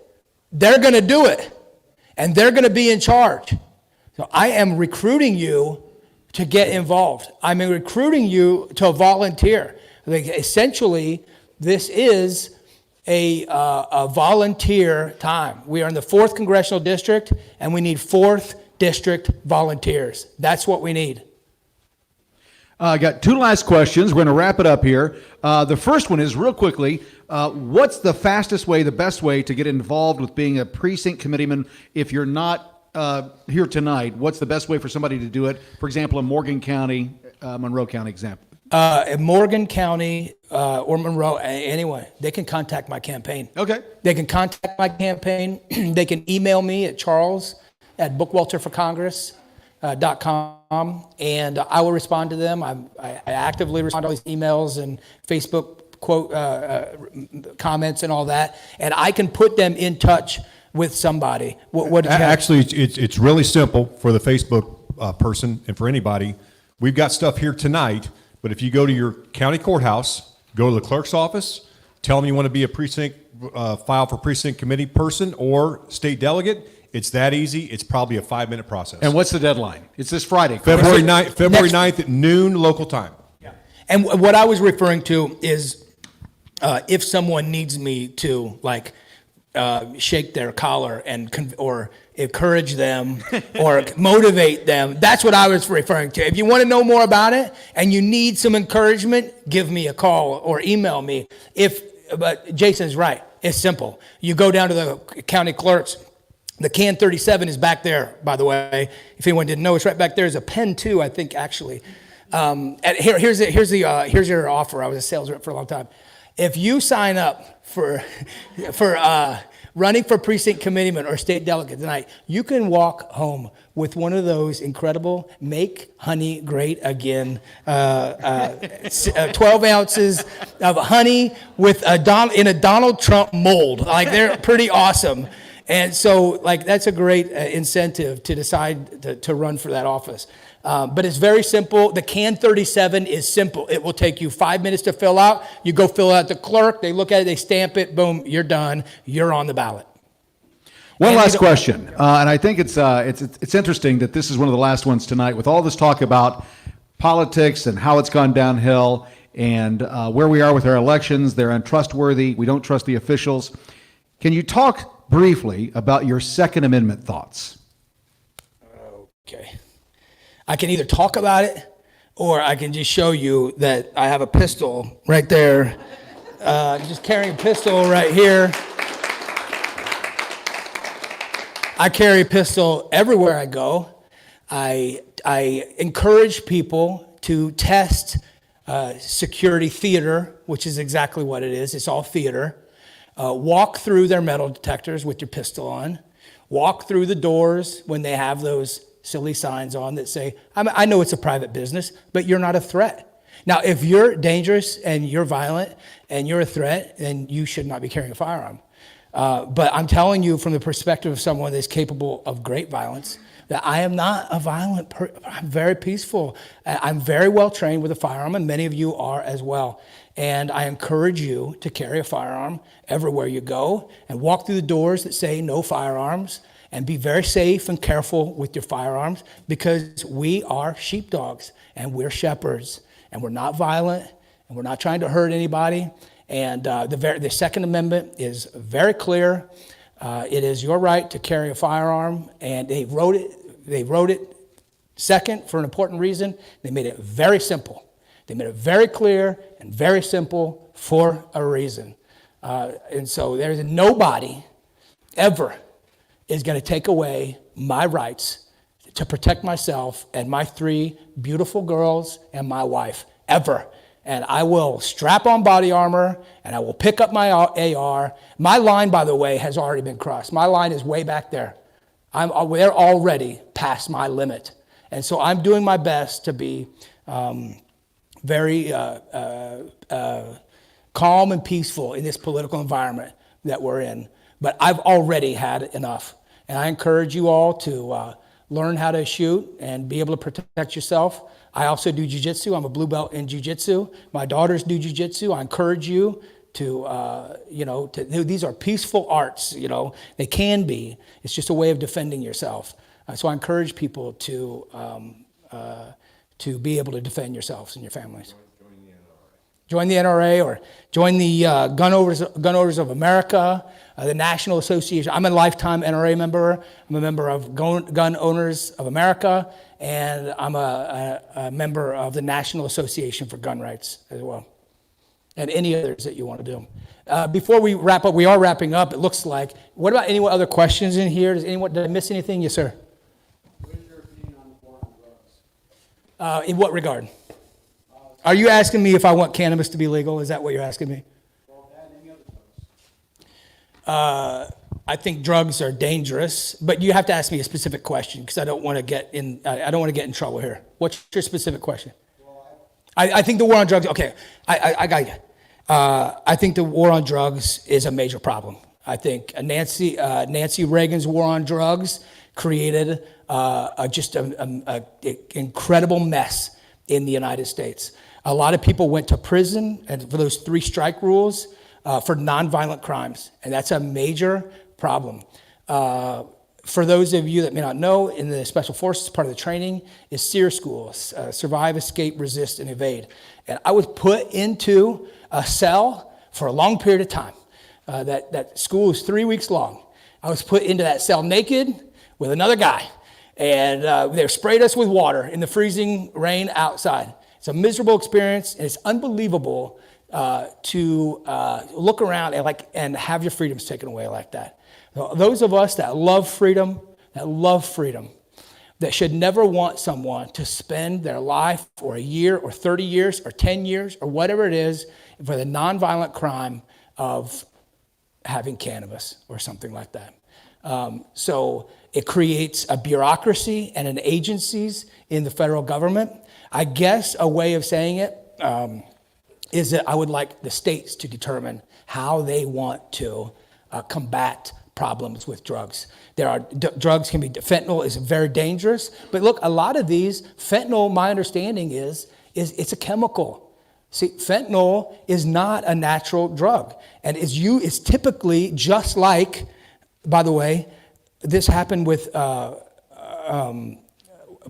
they're going to do it, and they're going to be in charge. So I am recruiting you to get involved. I'm recruiting you to volunteer. Like, essentially, this is a volunteer time. We are in the 4th Congressional District, and we need 4th District volunteers. That's what we need. I got 2 last questions. We're going to wrap it up here. The first one is, real quickly, what's the fastest way, the best way to get involved with being a precinct committeeman if you're not here tonight? What's the best way for somebody to do it? For example, in Morgan County, Monroe County example. In Morgan County or Monroe, anyway, they can contact my campaign. Okay. They can contact my campaign. They can email me at charles@bookwalterforcongress.com, and I will respond to them. I actively respond to all these emails and Facebook comments and all that, and I can put them in touch with somebody. What did you have? Actually, it's really simple for the Facebook person and for anybody. We've got stuff here tonight, but if you go to your county courthouse, go to the clerk's office, tell them you want to be a precinct, file for precinct committee person or state delegate, it's that easy. It's probably a 5-minute process. And what's the deadline? It's this Friday. February 9th at noon local time. Yeah. And what I was referring to is if someone needs me to, like, shake their collar or encourage them or motivate them. That's what I was referring to. If you want to know more about it and you need some encouragement, give me a call or email me. But Jason's right. It's simple. You go down to the county clerks. The can 37 is back there, by the way. If anyone didn't know, it's right back there. There's a pen too, I think, actually. Here's your offer. I was a sales rep for a long time. If you sign up for running for precinct committeeman or state delegate tonight, you can walk home with one of those incredible Make Honey Great Again 12 ounces of honey with in a Donald Trump mold. Like, they're pretty awesome. And so, like, that's a great incentive to decide to run for that office. But it's very simple. The can 37 is simple. It will take you 5 minutes to fill out. You go fill out the clerk. They look at it. They stamp it. Boom. You're done. You're on the ballot. One last question, and I think it's interesting that this is one of the last ones tonight. With all this talk about politics and how it's gone downhill, and where we are with our elections, they're untrustworthy. We don't trust the officials. Can you talk briefly about your Second Amendment thoughts? Okay. I can either talk about it or I can just show you that I have a pistol right there. Just carrying a pistol right here. I carry a pistol everywhere I go. I encourage people to test security theater, which is exactly what it is. It's all theater. Walk through their metal detectors with your pistol on. Walk through the doors when they have those silly signs on that say, I know it's a private business, but you're not a threat. Now, if you're dangerous and you're violent and you're a threat, then you should not be carrying a firearm. But I'm telling you from the perspective of someone that's capable of great violence, that I am not a violent person. I'm very peaceful. I'm very well trained with a firearm, and many of you are as well. And I encourage you to carry a firearm everywhere you go and walk through the doors that say no firearms, and be very safe and careful with your firearms, because we are sheepdogs and we're shepherds, and we're not violent and we're not trying to hurt anybody. And the Second Amendment is very clear. It is your right to carry a firearm, and they wrote it second for an important reason. They made it very simple. They made it very clear and very simple for a reason. And so there's nobody ever is going to take away my rights to protect myself and my 3 beautiful girls and my wife, ever. And I will strap on body armor, and I will pick up my AR. My line, by the way, has already been crossed. My line is way back there. They're already past my limit. And so I'm doing my best to be very calm and peaceful in this political environment that we're in. But I've already had enough. And I encourage you all to learn how to shoot and be able to protect yourself. I also do jiu-jitsu. I'm a blue belt in jiu-jitsu. My daughters do jiu-jitsu. I encourage you to, these are peaceful arts, they can be. It's just a way of defending yourself. So I encourage people to be able to defend yourselves and your families. Join the NRA or join the Gun Owners of America, the National Association. I'm a lifetime NRA member. I'm a member of Gun Owners of America, and I'm a member of the National Association for Gun Rights as well, and any others that you want to do. Before we wrap up, we are wrapping up, it looks like. What about any other questions in here? Did I miss anything? Yes, sir. What is your opinion on the war on drugs? In what regard? Are you asking me if I want cannabis to be legal? Is that what you're asking me? Well, that and any other drugs. I think drugs are dangerous, but you have to ask me a specific question because I don't want to get in. I don't want to get in trouble here. What's your specific question? I think the war on drugs. Okay, I got you. I think the war on drugs is a major problem. I think Nancy Reagan's war on drugs created just an incredible mess in the United States. A lot of people went to prison and for those 3 strike rules for nonviolent crimes, and that's a major problem. For those of you that may not know, in the Special Forces, part of the training is SEER school, Survive, Escape, Resist, and Evade. And I was put into a cell for a long period of time. That school was 3 weeks long. I was put into that cell naked with another guy. And they sprayed us with water in the freezing rain outside. It's a miserable experience, and it's unbelievable to look around and have your freedoms taken away like that. Those of us that love freedom, that should never want someone to spend their life or a year or 30 years or 10 years or whatever it is for the nonviolent crime of having cannabis or something like that. So it creates a bureaucracy and an agencies in the federal government. I guess a way of saying it is that I would like the states to determine how they want to combat problems with drugs. Drugs can be, fentanyl is very dangerous, but look, a lot of these, fentanyl, my understanding is it's a chemical. See, fentanyl is not a natural drug, and it's typically just like, by the way, this happened with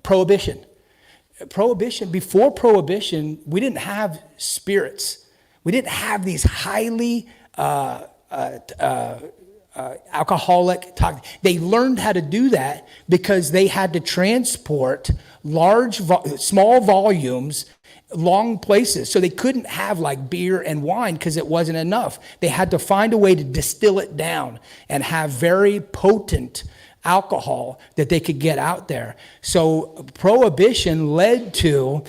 Prohibition. Before Prohibition, we didn't have spirits. We didn't have these highly alcoholic, toxic. They learned how to do that because they had to transport small volumes, long places. So they couldn't have like beer and wine because it wasn't enough. They had to find a way to distill it down and have very potent alcohol that they could get out there. So Prohibition led to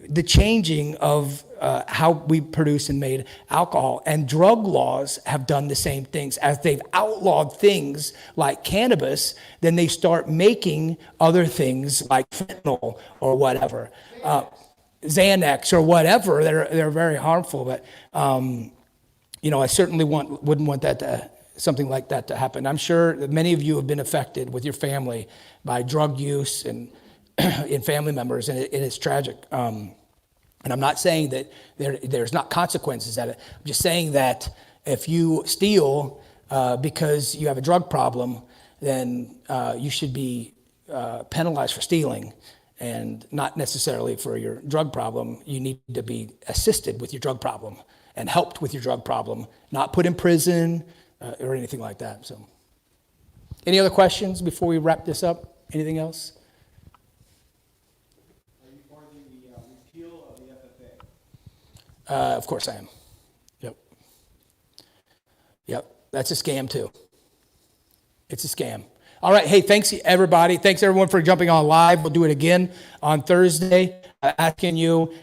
the changing of how we produce and made alcohol. And drug laws have done the same things. As they've outlawed things like cannabis, then they start making other things like fentanyl or whatever. Xanax or whatever, they're very harmful. But, I certainly wouldn't want something like that to happen. I'm sure that many of you have been affected with your family by drug use and in family members, and it's tragic. And I'm not saying that there's not consequences at it. I'm just saying that if you steal because you have a drug problem, then you should be penalized for stealing and not necessarily for your drug problem. You need to be assisted with your drug problem and helped with your drug problem, not put in prison or anything like that. So, any other questions before we wrap this up? Anything else? Are you for the repeal of the FFA? Of course I am. Yep. That's a scam too. It's a scam. All right. Hey, thanks everybody. Thanks everyone for jumping on live. We'll do it again on Thursday. Asking you,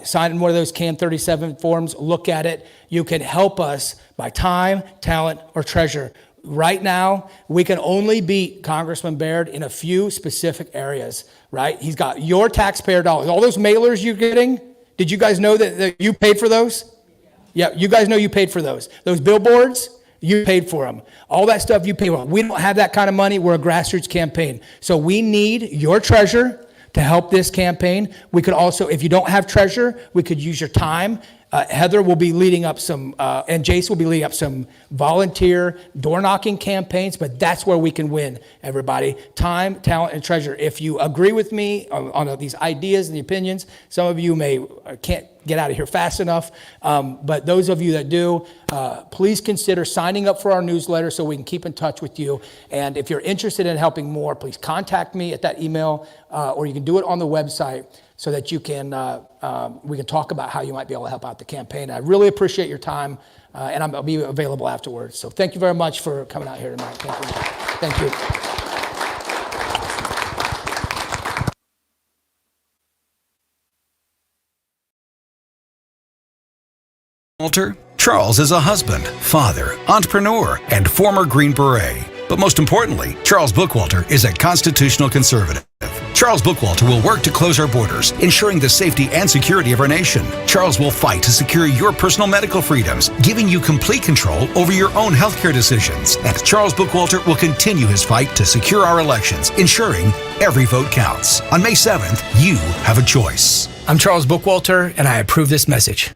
sign in one of those CAN 37 forms, look at it. You can help us by time, talent, or treasure. Right now, we can only beat Congressman Baird in a few specific areas, right? He's got your taxpayer dollars. All those mailers you're getting, did you guys know that you paid for those? Yeah, you guys know you paid for those. Those billboards, you paid for them. All that stuff you paid for. We don't have that kind of money. We're a grassroots campaign. So we need your treasure to help this campaign. We could also, if you don't have treasure, we could use your time. Heather will be leading up some, and Jace will be leading up some volunteer door knocking campaigns, but that's where we can win, everybody. Time, talent, and treasure. If you agree with me on these ideas and the opinions, some of you can't get out of here fast enough, but those of you that do, please consider signing up for our newsletter so we can keep in touch with you. And if you're interested in helping more, please contact me at that email, or you can do it on the website, so that you can, we can talk about how you might be able to help out the campaign. I really appreciate your time, and I'll be available afterwards. So thank you very much for coming out here tonight. Thank you. Walter, Charles is a husband, father, entrepreneur, and former Green Beret. But most importantly, Charles Bookwalter is a constitutional conservative. Charles Bookwalter will work to close our borders, ensuring the safety and security of our nation. Charles will fight to secure your personal medical freedoms, giving you complete control over your own healthcare decisions. And Charles Bookwalter will continue his fight to secure our elections, ensuring every vote counts. On May 7th, you have a choice. I'm Charles Bookwalter, and I approve this message.